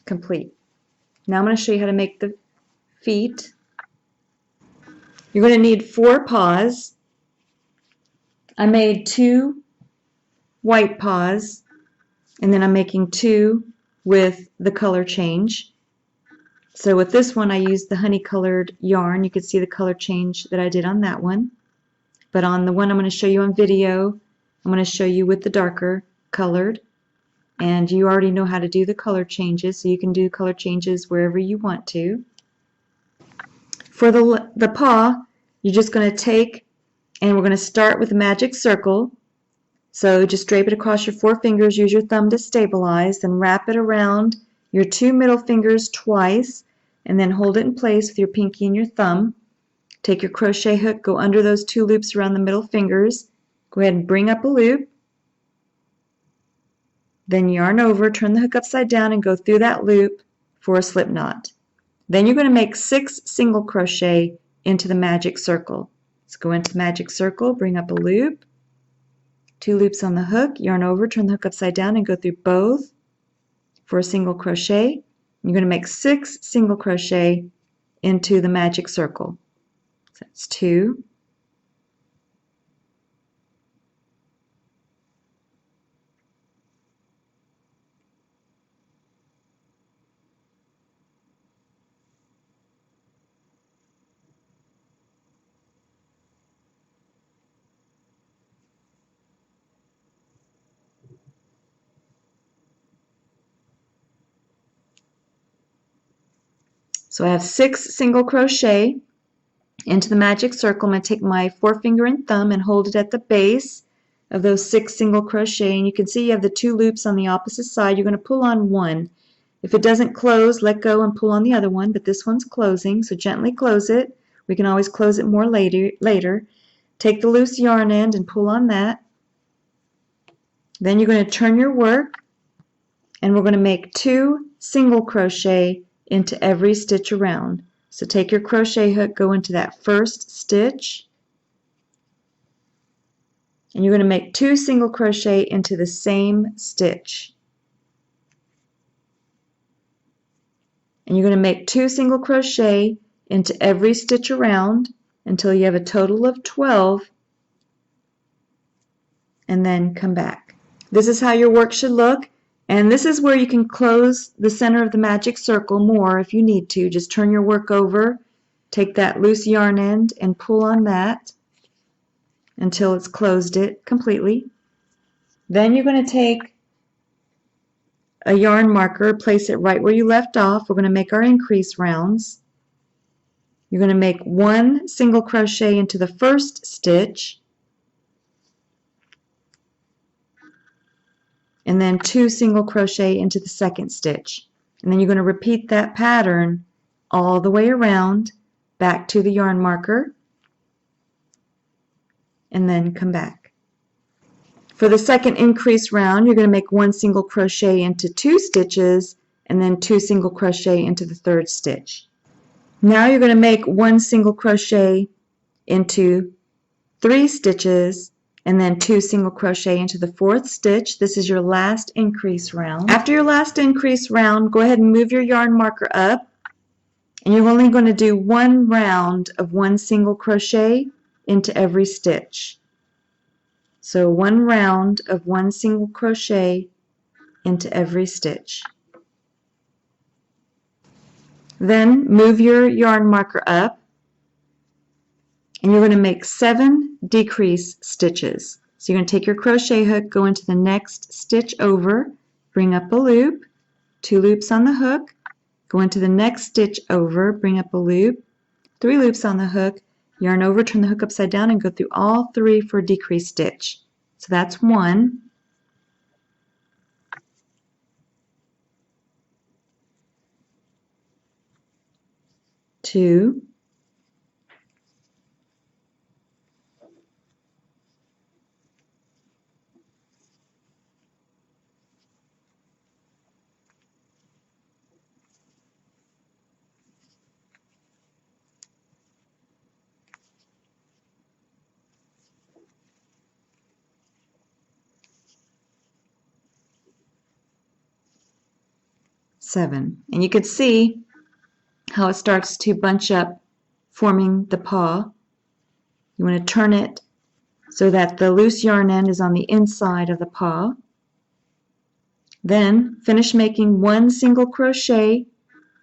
complete. Now I'm going to show you how to make the feet. You're going to need 4 paws. I made 2 white paws, and then I'm making 2 with the color change. So with this one I used the honey colored yarn. You can see the color change that I did on that one. But on the one I'm going to show you on video, I'm going to show you with the darker colored. And you already know how to do the color changes, so you can do color changes wherever you want to. For the paw, you're just going to take, and we're going to start with a magic circle. So just drape it across your 4 fingers, use your thumb to stabilize, then wrap it around your 2 middle fingers twice, and then hold it in place with your pinky and your thumb. Take your crochet hook, go under those 2 loops around the middle fingers, go ahead and bring up a loop, then yarn over, turn the hook upside down, and go through that loop for a slip knot. Then you're going to make 6 single crochet into the magic circle. So go into magic circle, bring up a loop, 2 loops on the hook, yarn over, turn the hook upside down, and go through both for a single crochet. You're going to make 6 single crochet into the magic circle. So that's 2, so I have 6 single crochet into the magic circle. I'm going to take my forefinger and thumb and hold it at the base of those 6 single crochet, and you can see you have the 2 loops on the opposite side. You're going to pull on one. If it doesn't close, let go and pull on the other one, but this one's closing, so gently close it. We can always close it more later. Take the loose yarn end and pull on that. Then you're going to turn your work, and we're going to make 2 single crochet into every stitch around. So take your crochet hook, go into that first stitch, and you're going to make 2 single crochet into the same stitch. And you're going to make 2 single crochet into every stitch around until you have a total of 12, and then come back. This is how your work should look. And this is where you can close the center of the magic circle more if you need to. Just turn your work over, take that loose yarn end and pull on that until it's closed it completely. Then you're going to take a yarn marker, place it right where you left off. We're going to make our increase rounds. You're going to make one single crochet into the first stitch, and then two single crochet into the second stitch. And then you're going to repeat that pattern all the way around back to the yarn marker, and then come back. For the second increase round, you're going to make one single crochet into two stitches and then two single crochet into the third stitch. Now you're going to make one single crochet into three stitches and then two single crochet into the fourth stitch. This is your last increase round. After your last increase round, go ahead and move your yarn marker up, and you're only going to do one round of one single crochet into every stitch. So one round of one single crochet into every stitch. Then move your yarn marker up, and you're going to make 7 decrease stitches. So you're going to take your crochet hook, go into the next stitch over, bring up a loop, 2 loops on the hook, go into the next stitch over, bring up a loop, 3 loops on the hook, yarn over, turn the hook upside down, and go through all 3 for a decrease stitch. So that's 1, 2, 7. And you can see how it starts to bunch up, forming the paw. You want to turn it so that the loose yarn end is on the inside of the paw. Then finish making one single crochet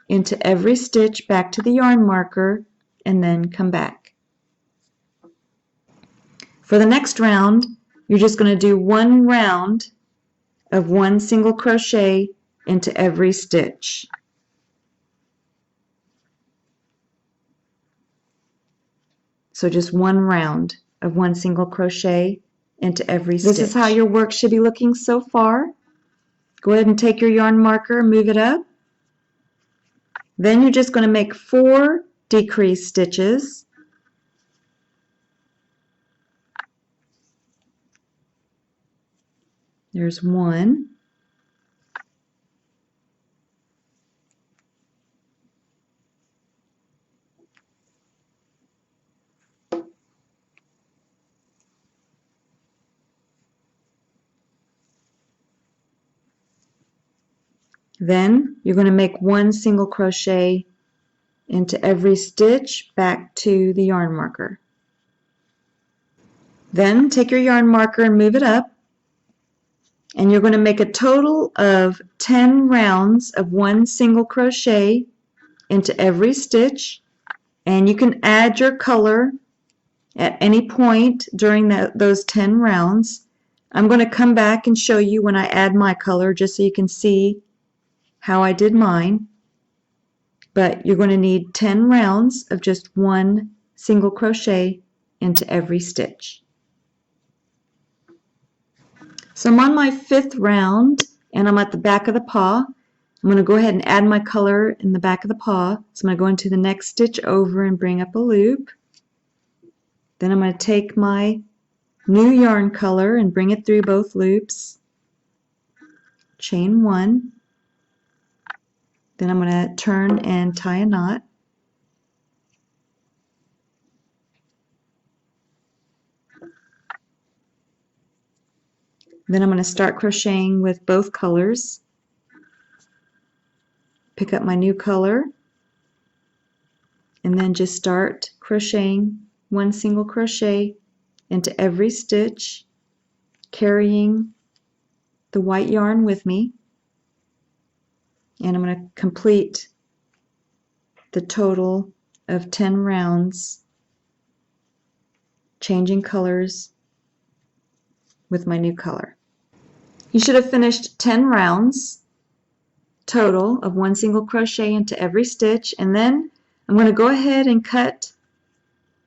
into every stitch back to the yarn marker, and then come back. For the next round, you're just going to do one round of one single crochet into every stitch. So just one round of one single crochet into every stitch. This is how your work should be looking so far. Go ahead and take your yarn marker, move it up. Then you're just going to make 4 decrease stitches. There's 1. Then you're going to make one single crochet into every stitch back to the yarn marker. Then take your yarn marker and move it up, and you're going to make a total of 10 rounds of one single crochet into every stitch, and you can add your color at any point during those 10 rounds. I'm going to come back and show you when I add my color just so you can see how I did mine. But you're going to need 10 rounds of just one single crochet into every stitch. So I'm on my 5th round, and I'm at the back of the paw. I'm going to go ahead and add my color in the back of the paw. So I'm going to go into the next stitch over and bring up a loop. Then I'm going to take my new yarn color and bring it through both loops. Chain 1. Then I'm going to turn and tie a knot. Then I'm going to start crocheting with both colors. Pick up my new color, and then just start crocheting one single crochet into every stitch, carrying the white yarn with me. And I'm going to complete the total of 10 rounds, changing colors with my new color. You should have finished 10 rounds total of 1 single crochet into every stitch, and then I'm going to go ahead and cut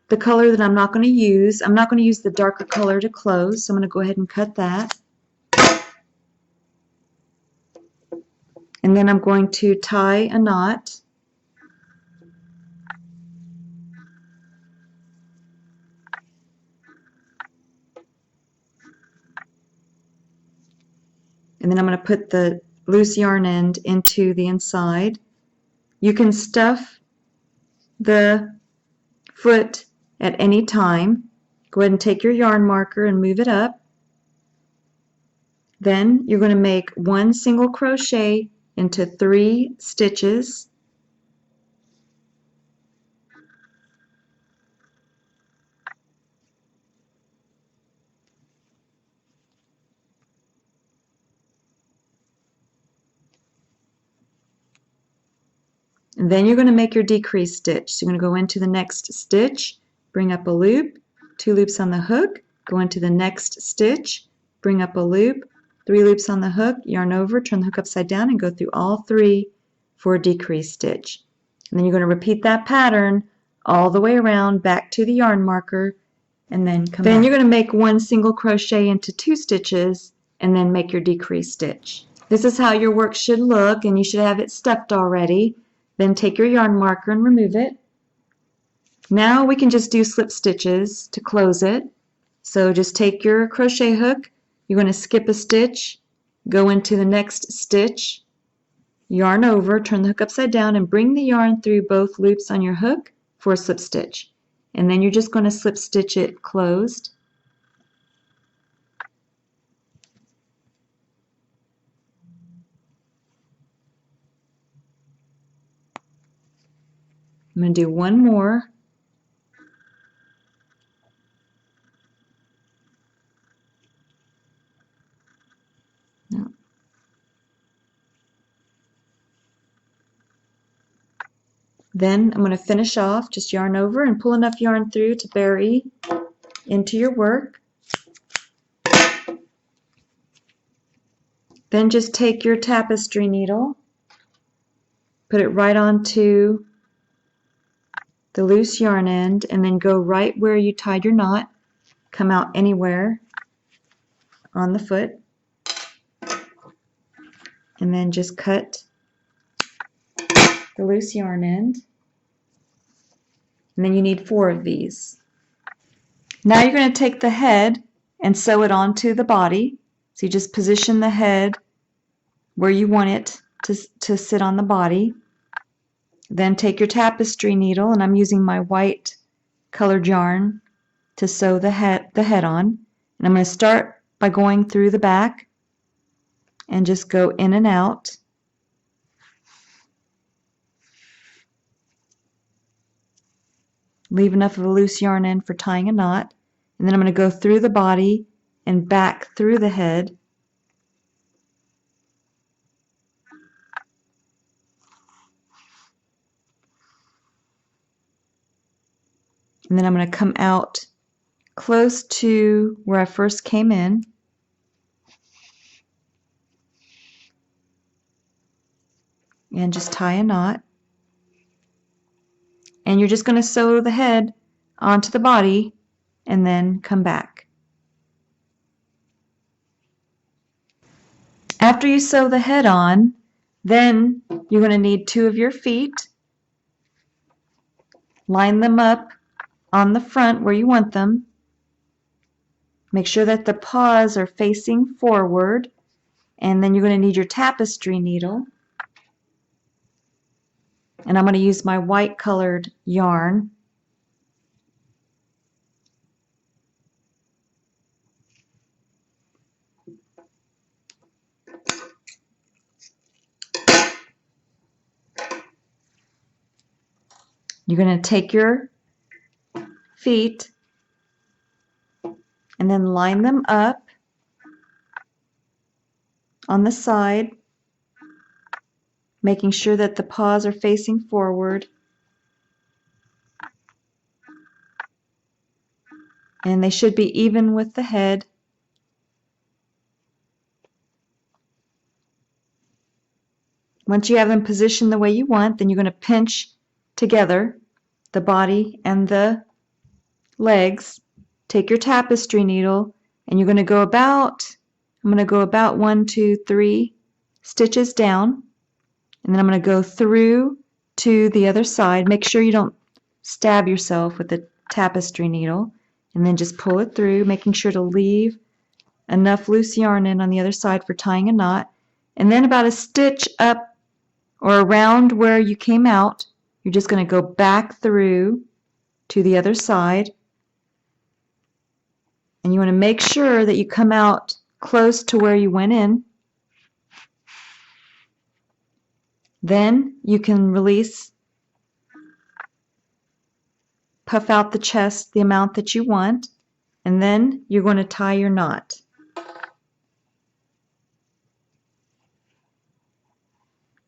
the color that I'm not going to use. I'm not going to use the darker color to close, so I'm going to go ahead and cut that. And then I'm going to tie a knot. And then I'm going to put the loose yarn end into the inside. You can stuff the foot at any time. Go ahead and take your yarn marker and move it up. Then you're going to make 1 single crochet into 3 stitches. And then you're going to make your decrease stitch. So you're going to go into the next stitch, bring up a loop, 2 loops on the hook, go into the next stitch, bring up a loop, 3 loops on the hook, yarn over, turn the hook upside down, and go through all 3 for a decrease stitch. And then you're going to repeat that pattern all the way around back to the yarn marker, and then come back. Then you're going to make 1 single crochet into 2 stitches, and then make your decrease stitch. This is how your work should look, and you should have it stuffed already. Then take your yarn marker and remove it. Now we can just do slip stitches to close it. So just take your crochet hook, you're going to skip a stitch, go into the next stitch, yarn over, turn the hook upside down, and bring the yarn through both loops on your hook for a slip stitch. And then you're just going to slip stitch it closed. I'm going to do one more. No. Then I'm going to finish off, just yarn over and pull enough yarn through to bury into your work. Then just take your tapestry needle, put it right onto the loose yarn end, and then go right where you tied your knot. Come out anywhere on the foot, and then just cut the loose yarn end. And then you need 4 of these. Now you're going to take the head and sew it onto the body. So you just position the head where you want it to sit on the body. Then take your tapestry needle, and I'm using my white colored yarn to sew the head on. And I'm going to start by going through the back and just go in and out. Leave enough of a loose yarn end for tying a knot. And then I'm going to go through the body and back through the head. And then I'm going to come out close to where I first came in. And just tie a knot. And you're just going to sew the head onto the body and then come back. After you sew the head on, then you're going to need 2 of your feet. Line them up on the front where you want them. Make sure that the paws are facing forward, and then you're going to need your tapestry needle. And I'm going to use my white colored yarn. You're going to take your feet and then line them up on the side making sure that the paws are facing forward. And they should be even with the head. Once you have them positioned the way you want, then you're going to pinch together the body and the legs. Take your tapestry needle and you're going to go about, I'm going to go about 1, 2, 3 stitches down, and then I'm going to go through to the other side. Make sure you don't stab yourself with the tapestry needle, and then just pull it through, making sure to leave enough loose yarn in on the other side for tying a knot. And then about a stitch up or around where you came out, you're just going to go back through to the other side. And you want to make sure that you come out close to where you went in. Then you can release, puff out the chest the amount that you want, and then you're going to tie your knot.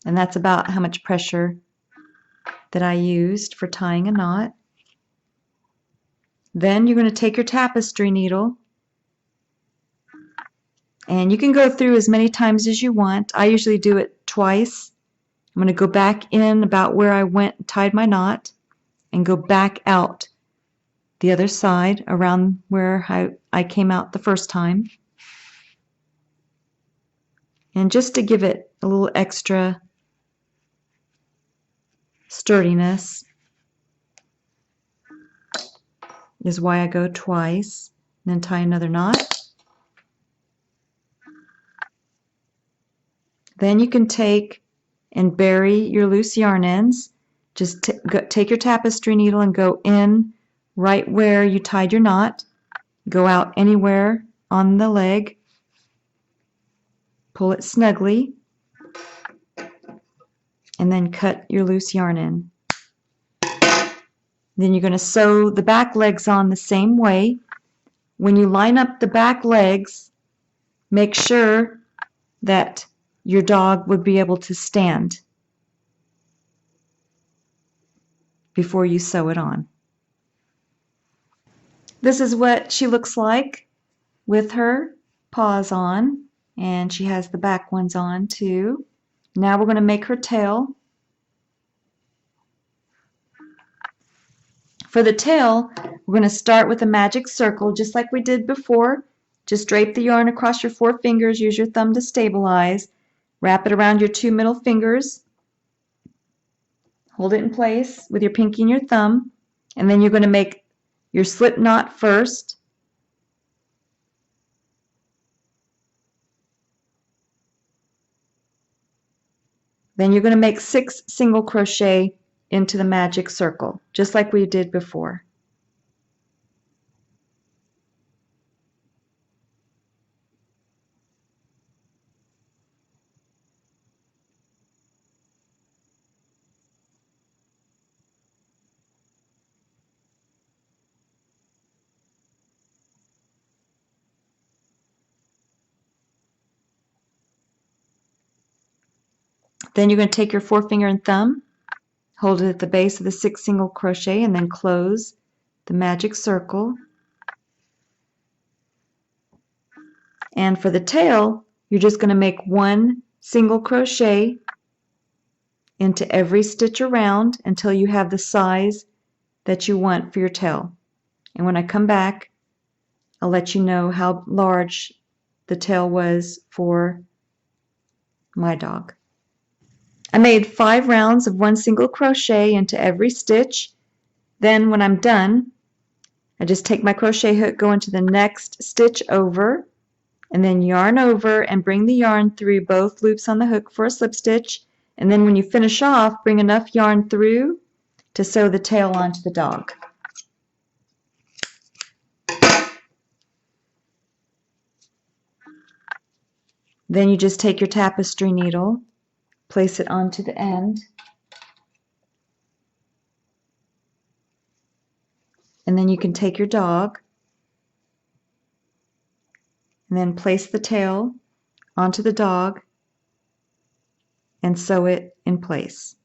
And that's about how much pressure that I used for tying a knot. Then you're going to take your tapestry needle, and you can go through as many times as you want. I usually do it twice. I'm going to go back in about where I went and tied my knot, and go back out the other side around where I came out the first time. And just to give it a little extra sturdiness is why I go twice, and then tie another knot. Then you can take and bury your loose yarn ends. Just take your tapestry needle and go in right where you tied your knot. Go out anywhere on the leg. Pull it snugly, and then cut your loose yarn in. Then you're going to sew the back legs on the same way. When you line up the back legs, make sure that your dog would be able to stand before you sew it on. This is what she looks like with her paws on, and she has the back ones on too. Now we're going to make her tail. For the tail, we're going to start with a magic circle just like we did before. Just drape the yarn across your 4 fingers, use your thumb to stabilize, wrap it around your 2 middle fingers, hold it in place with your pinky and your thumb, and then you're going to make your slip knot first. Then you're going to make 6 single crochet into the magic circle, just like we did before. Then you're going to take your 4-finger and thumb, hold it at the base of the 6 single crochet, and then close the magic circle. And for the tail, you're just going to make 1 single crochet into every stitch around until you have the size that you want for your tail. And when I come back, I'll let you know how large the tail was for my dog. I made 5 rounds of 1 single crochet into every stitch. Then when I'm done, I just take my crochet hook, go into the next stitch over, and then yarn over and bring the yarn through both loops on the hook for a slip stitch. And then when you finish off, bring enough yarn through to sew the tail onto the dog. Then you just take your tapestry needle, place it onto the end, and then you can take your dog and then place the tail onto the dog, and sew it in place.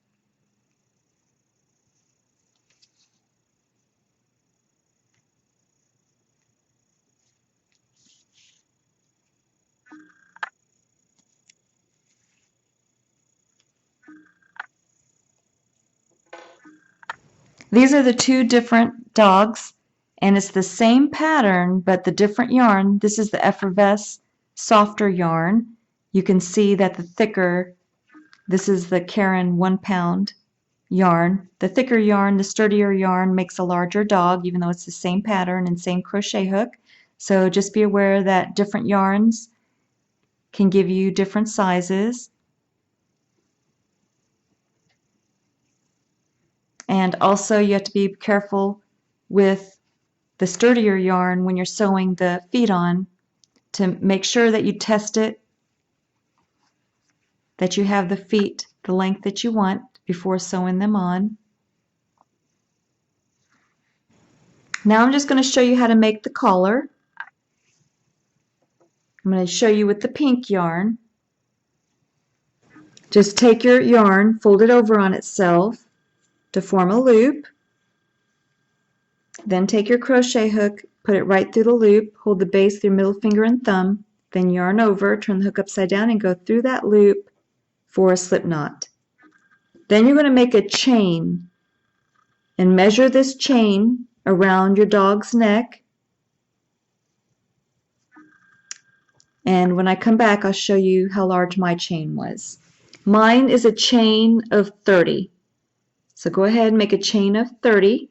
These are the two different dogs, and it's the same pattern, but the different yarn. This is the Effervesce softer yarn. You can see that the thicker, this is the Caron 1 pound yarn. The thicker yarn, the sturdier yarn, makes a larger dog, even though it's the same pattern and same crochet hook. So just be aware that different yarns can give you different sizes. And also you have to be careful with the sturdier yarn when you're sewing the feet on to make sure that you test it, that you have the feet the length that you want before sewing them on. Now I'm just going to show you how to make the collar. I'm going to show you with the pink yarn. Just take your yarn, fold it over on itself to form a loop. Then take your crochet hook, put it right through the loop, hold the base with your middle finger and thumb, then yarn over, turn the hook upside down and go through that loop for a slip knot. Then you're going to make a chain and measure this chain around your dog's neck. And when I come back, I'll show you how large my chain was. Mine is a chain of 30. So go ahead and make a chain of 30.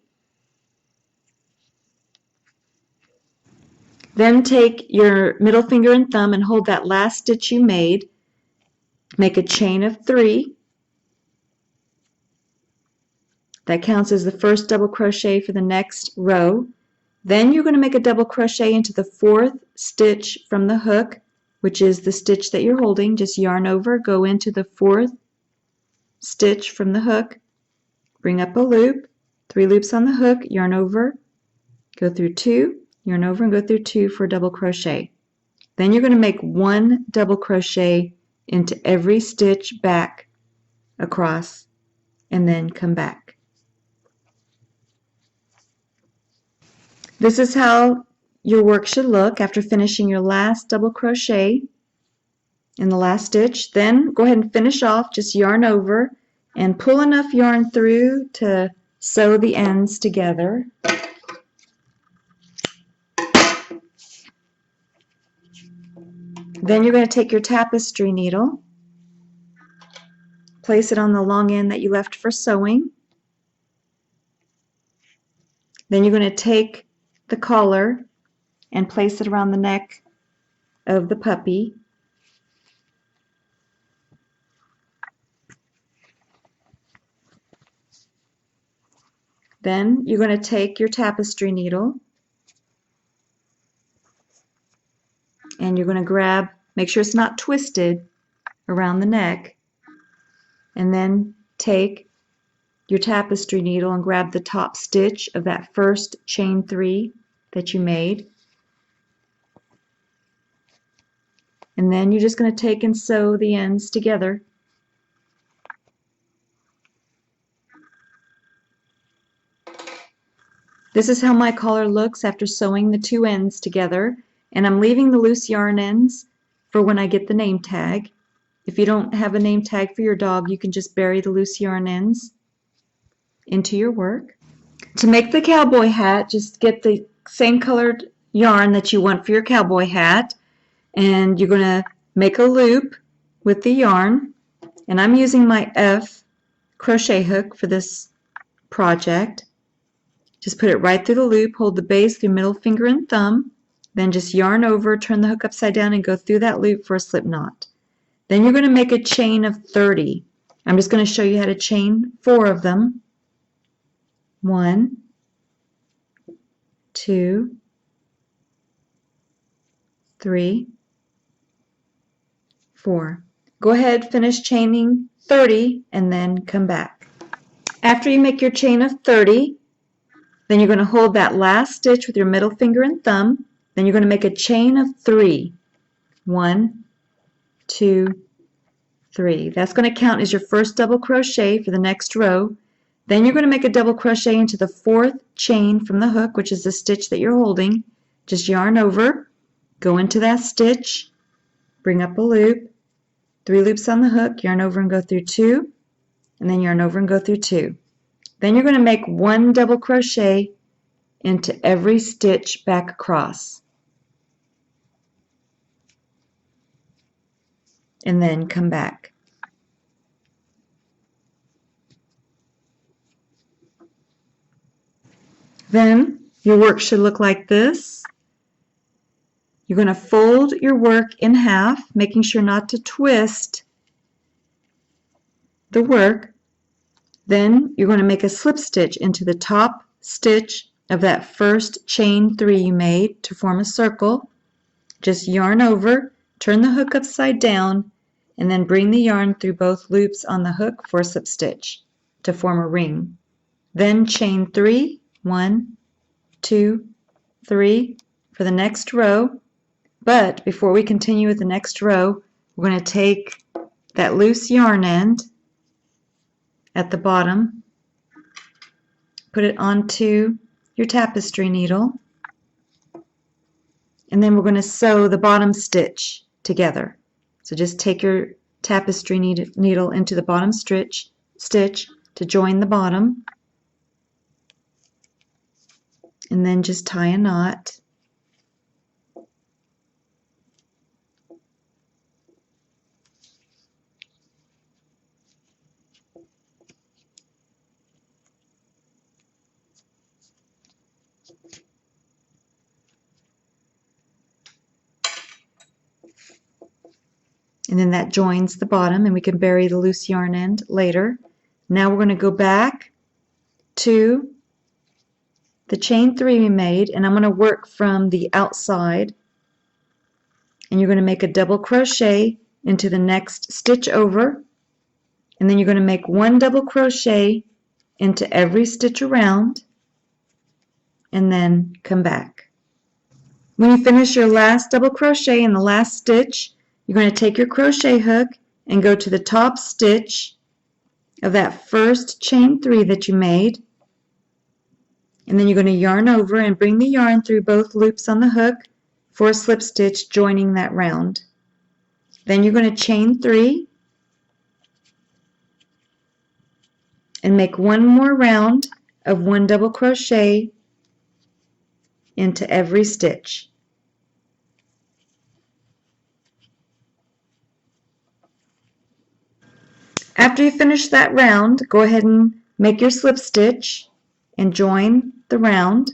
Then take your middle finger and thumb and hold that last stitch you made. Make a chain of 3. That counts as the first double crochet for the next row. Then you're going to make a double crochet into the 4th stitch from the hook, which is the stitch that you're holding. Just yarn over, go into the 4th stitch from the hook, bring up a loop, 3 loops on the hook, yarn over, go through 2, yarn over and go through 2 for a double crochet. Then you're going to make 1 double crochet into every stitch back across and then come back. This is how your work should look after finishing your last double crochet in the last stitch. Then go ahead and finish off, just yarn over and pull enough yarn through to sew the ends together. Then you're going to take your tapestry needle, place it on the long end that you left for sewing. Then you're going to take the collar and place it around the neck of the puppy. Then you're going to take your tapestry needle and you're going to grab, make sure it's not twisted around the neck, and then take your tapestry needle and grab the top stitch of that first chain 3 that you made. And then you're just going to take and sew the ends together. This is how my collar looks after sewing the 2 ends together, and I'm leaving the loose yarn ends for when I get the name tag. If you don't have a name tag for your dog, you can just bury the loose yarn ends into your work. To make the cowboy hat, just get the same colored yarn that you want for your cowboy hat, and you're going to make a loop with the yarn, and I'm using my F crochet hook for this project. Just put it right through the loop, hold the base with your middle finger and thumb, then just yarn over, turn the hook upside down and go through that loop for a slip knot. Then you're going to make a chain of 30. I'm just going to show you how to chain 4 of them. 1, 2, 3, 4. Go ahead, finish chaining 30 and then come back. After you make your chain of 30, then you're going to hold that last stitch with your middle finger and thumb. Then you're going to make a chain of 3. 1, 2, 3. That's going to count as your first double crochet for the next row. Then you're going to make a double crochet into the 4th chain from the hook, which is the stitch that you're holding. Just yarn over, go into that stitch, bring up a loop, 3 loops on the hook, yarn over and go through 2, and then yarn over and go through 2. Then you're going to make 1 double crochet into every stitch back across. And then come back. Then your work should look like this. You're going to fold your work in half, making sure not to twist the work. Then you're going to make a slip stitch into the top stitch of that first chain 3 you made to form a circle. Just yarn over, turn the hook upside down, and then bring the yarn through both loops on the hook for a slip stitch to form a ring. Then chain 3, 1, 2, 3 for the next row. But before we continue with the next row, we're going to take that loose yarn end at the bottom, put it onto your tapestry needle, and then we're going to sew the bottom stitch together. So just take your tapestry needle into the bottom stitch to join the bottom, and then just tie a knot. And then that joins the bottom, and we can bury the loose yarn end later. Now we're going to go back to the chain 3 we made, and I'm going to work from the outside, and you're going to make a double crochet into the next stitch over, and then you're going to make 1 double crochet into every stitch around, and then come back. When you finish your last double crochet in the last stitch, you're going to take your crochet hook and go to the top stitch of that first chain 3 that you made, and then you're going to yarn over and bring the yarn through both loops on the hook for a slip stitch joining that round. Then you're going to chain 3 and make 1 more round of 1 double crochet into every stitch. After you finish that round, go ahead and make your slip stitch and join the round.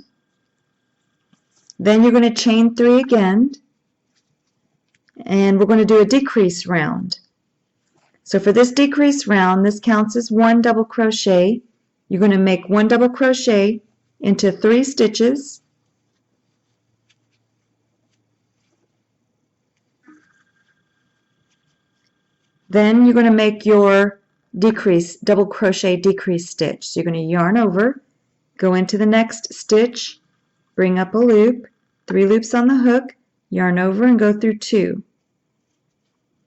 Then you're going to chain 3 again, and we're going to do a decrease round. So for this decrease round, this counts as 1 double crochet. You're going to make 1 double crochet into 3 stitches. Then you're going to make your double crochet decrease stitch. So you're going to yarn over, go into the next stitch, bring up a loop, 3 loops on the hook, yarn over and go through 2.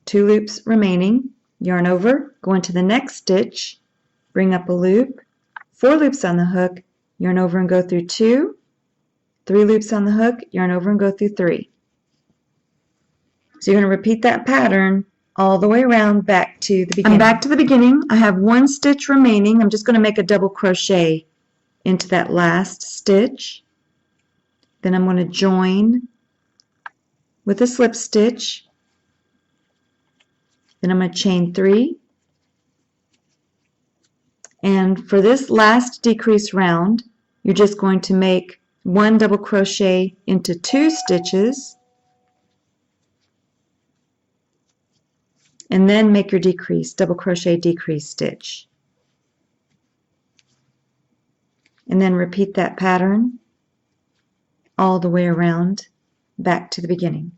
2 loops remaining, yarn over, go into the next stitch, bring up a loop, 4 loops on the hook, yarn over and go through 2, 3 loops on the hook, yarn over and go through 3. So you're going to repeat that pattern all the way around back to the beginning. I'm back to the beginning. I have 1 stitch remaining. I'm just going to make a double crochet into that last stitch. Then I'm going to join with a slip stitch. Then I'm going to chain 3. And for this last decrease round, you're just going to make 1 double crochet into 2 stitches, and then make your double crochet decrease stitch. And then repeat that pattern all the way around back to the beginning.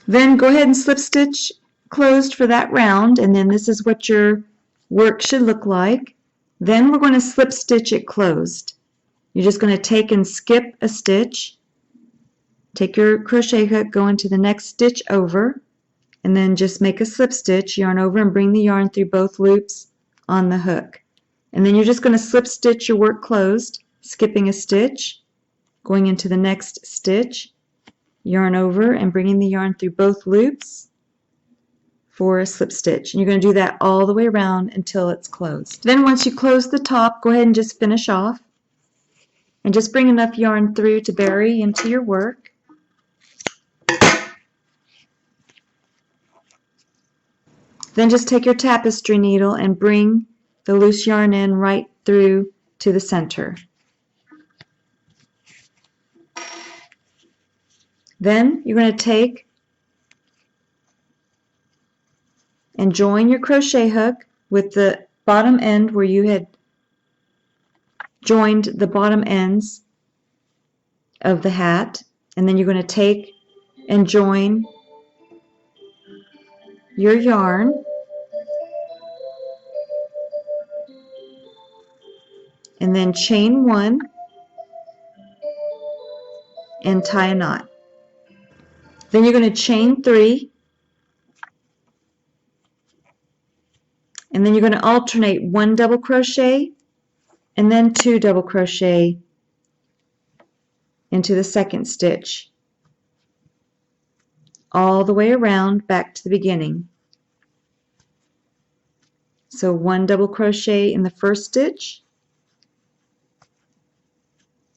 Then go ahead and slip stitch closed for that round, and then this is what your work should look like. Then we're going to slip stitch it closed. You're just going to take and skip a stitch, take your crochet hook, go into the next stitch over, and then just make a slip stitch, yarn over and bring the yarn through both loops on the hook. And then you're just going to slip stitch your work closed, skipping a stitch, going into the next stitch, yarn over and bringing the yarn through both loops for a slip stitch. And you're going to do that all the way around until it's closed. Then once you close the top, go ahead and just finish off and just bring enough yarn through to bury into your work. Then just take your tapestry needle and bring the loose yarn in right through to the center. Then you're going to take and join your crochet hook with the bottom end where you had joined the bottom ends of the hat, and then you're going to take and join your yarn and then chain one and tie a knot. Then you're going to chain three, and then you're going to alternate one double crochet and then two double crochet into the second stitch all the way around back to the beginning. So one double crochet in the first stitch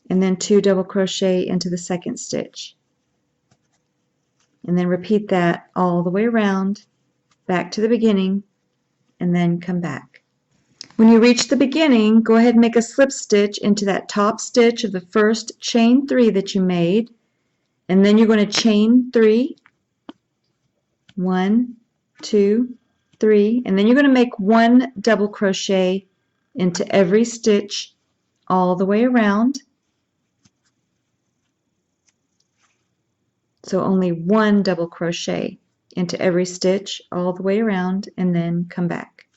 and then two double crochet into the second stitch, and then repeat that all the way around back to the beginning and then come back. When you reach the beginning, go ahead and make a slip stitch into that top stitch of the first chain three that you made, and then you're going to chain three, 1, 2, 3, and then you're going to make one double crochet into every stitch all the way around. So only one double crochet into every stitch all the way around and then come back.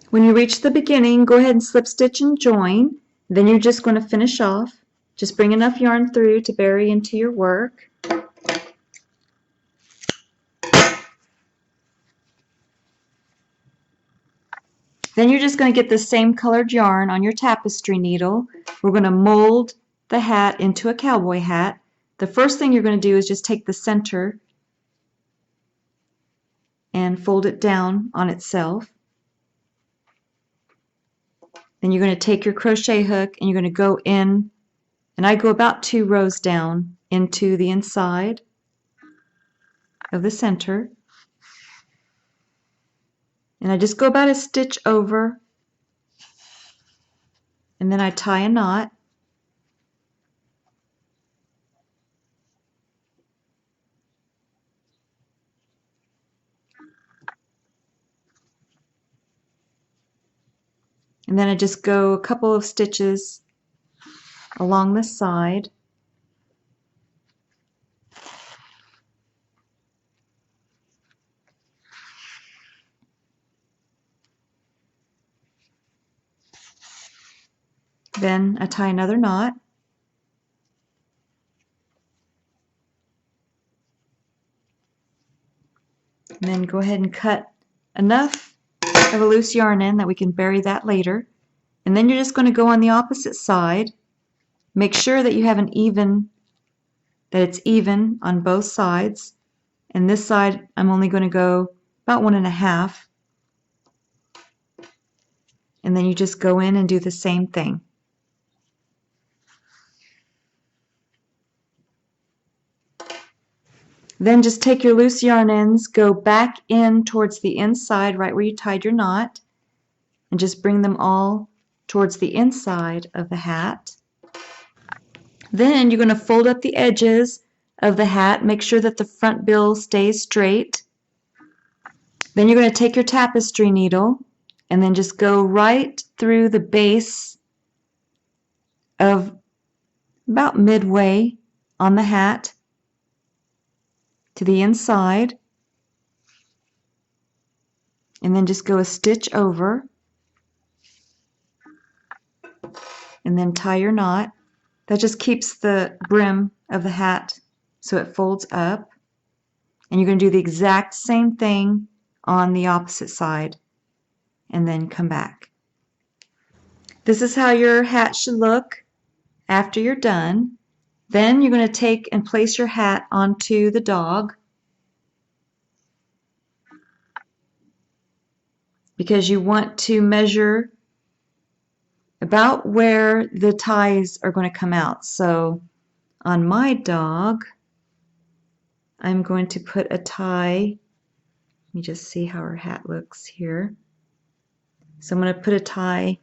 When you reach the beginning, go ahead and slip stitch and join. Then you're just going to finish off. Just bring enough yarn through to bury into your work. Then you're just going to get the same colored yarn on your tapestry needle. We're going to mold the hat into a cowboy hat. The first thing you're going to do is just take the center and fold it down on itself. Then you're going to take your crochet hook and you're going to go in, and I go about 2 rows down into the inside of the center. And I just go about a stitch over, and then I tie a knot. And then I just go a couple of stitches along the side. Then I tie another knot. And then go ahead and cut enough of a loose yarn in that we can bury that later. And then you're just going to go on the opposite side. Make sure that you have that it's even on both sides. And this side I'm only going to go about 1.5. And then you just go in and do the same thing. Then just take your loose yarn ends, go back in towards the inside right where you tied your knot, and just bring them all towards the inside of the hat. Then you're going to fold up the edges of the hat, make sure that the front bill stays straight. Then you're going to take your tapestry needle and then just go right through the base of about midway on the hat to the inside, and then just go a stitch over and then tie your knot. That just keeps the brim of the hat so it folds up. And you're going to do the exact same thing on the opposite side and then come back. This is how your hat should look after you're done. Then you're going to take and place your hat onto the dog, because you want to measure about where the ties are going to come out. So on my dog, I'm going to put a tie. Let me just see how her hat looks here. So I'm going to put a tie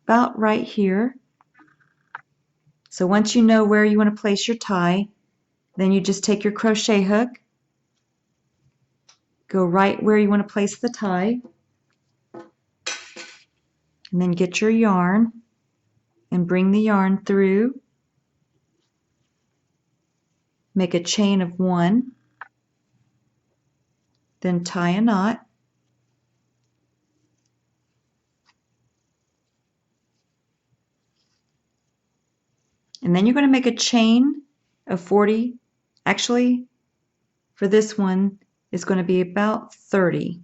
about right here. So once you know where you want to place your tie, then you just take your crochet hook, go right where you want to place the tie, and then get your yarn and bring the yarn through. Make a chain of 1, then tie a knot. And then you're going to make a chain of 40. Actually, for this one, it's going to be about 30.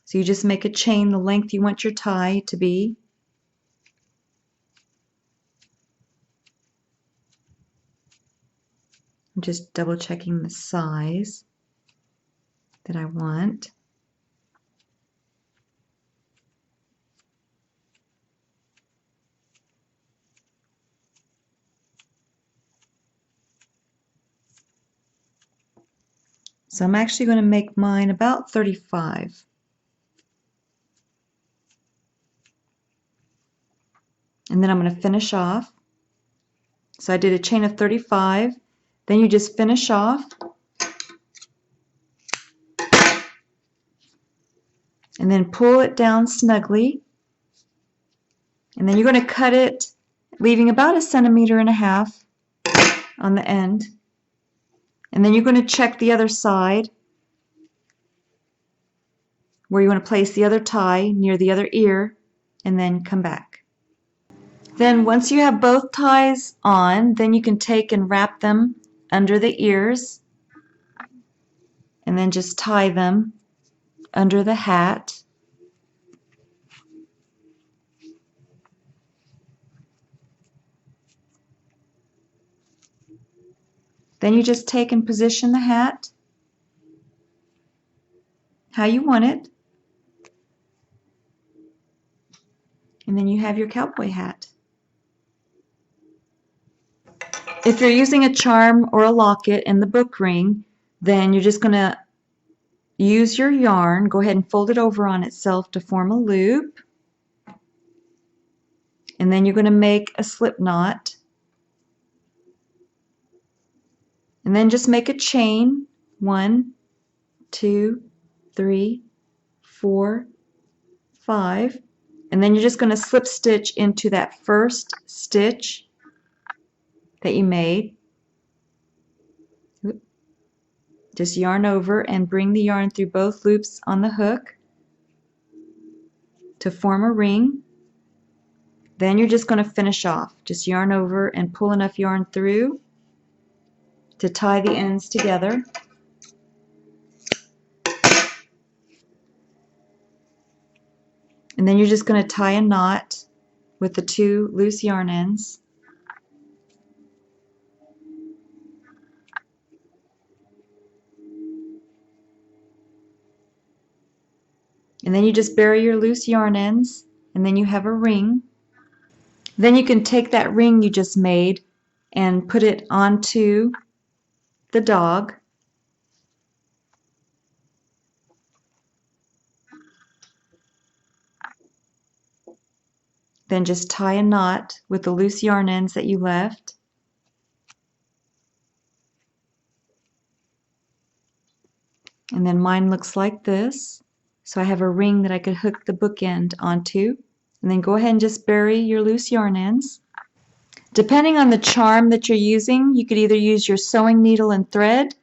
So you just make a chain the length you want your tie to be. I'm just double checking the size that I want. So I'm actually going to make mine about 35. And then I'm going to finish off. So I did a chain of 35. Then you just finish off. And then pull it down snugly. And then you're going to cut it, leaving about 1.5 centimeters on the end. And then you're going to check the other side where you want to place the other tie near the other ear, and then come back. Then once you have both ties on, then you can take and wrap them under the ears and then just tie them under the hat. Then you just take and position the hat how you want it. And then you have your cowboy hat. If you're using a charm or a locket in the book ring, then you're just going to use your yarn, go ahead and fold it over on itself to form a loop. And then you're going to make a slip knot. And then just make a chain, 1, 2, 3, 4, 5. And then you're just going to slip stitch into that first stitch that you made. Just yarn over and bring the yarn through both loops on the hook to form a ring. Then you're just going to finish off. Just yarn over and pull enough yarn through to tie the ends together. And then you're just going to tie a knot with the 2 loose yarn ends. And then you just bury your loose yarn ends, and then you have a ring. Then you can take that ring you just made and put it onto the dog. Then just tie a knot with the loose yarn ends that you left. And then mine looks like this. So I have a ring that I could hook the bookend onto. And then go ahead and just bury your loose yarn ends. Depending on the charm that you're using, you could either use your sewing needle and thread,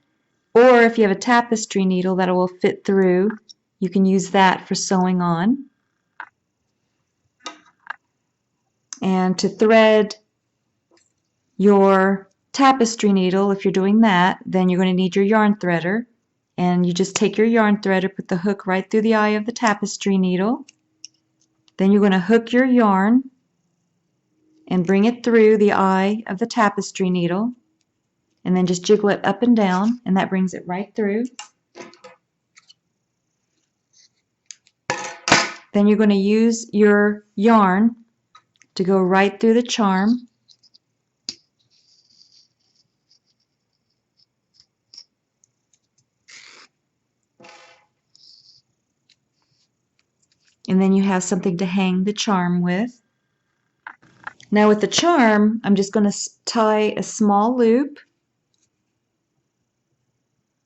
or if you have a tapestry needle that will fit through, you can use that for sewing on. And to thread your tapestry needle, if you're doing that, then you're going to need your yarn threader. And you just take your yarn threader, put the hook right through the eye of the tapestry needle. Then you're going to hook your yarn and bring it through the eye of the tapestry needle. And then just jiggle it up and down, and that brings it right through. Then you're going to use your yarn to go right through the charm. And then you have something to hang the charm with. Now with the charm, I'm just going to tie a small loop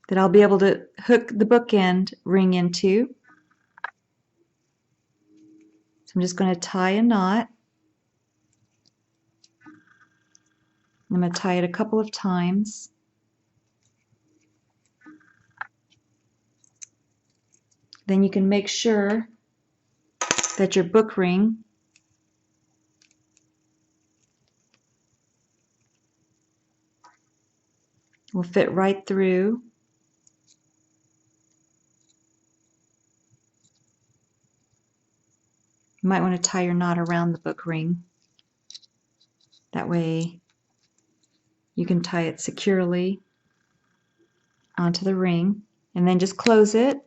that I'll be able to hook the bookend ring into. So I'm just going to tie a knot. I'm going to tie it a couple of times. Then you can make sure that your book ring will fit right through. You might want to tie your knot around the book ring. That way you can tie it securely onto the ring, and then just close it.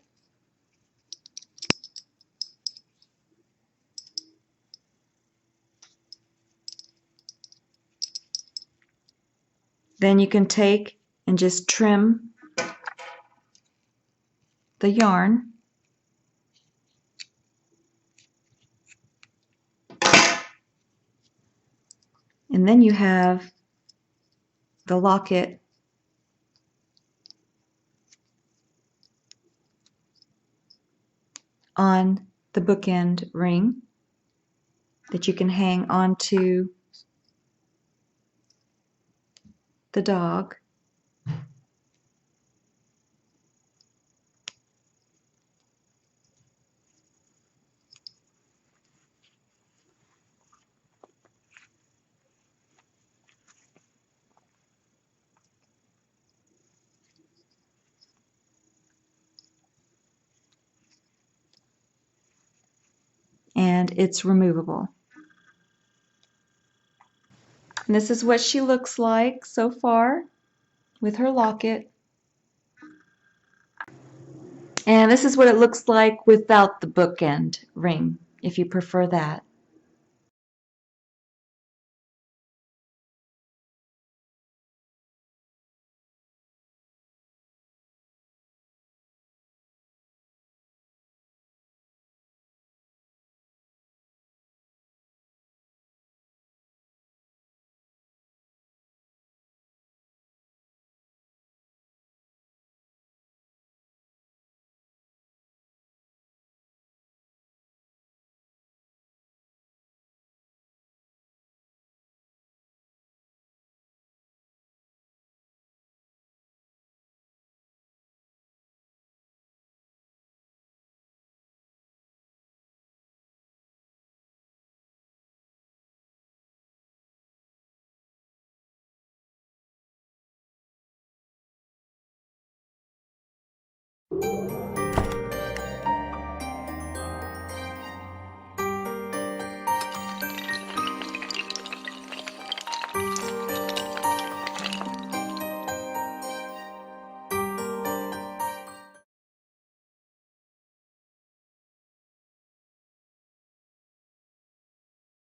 Then you can take and just trim the yarn. And then you have the locket on the bookend ring that you can hang onto the dog. And it's removable. And this is what she looks like so far with her locket. And this is what it looks like without the bookend ring, if you prefer that.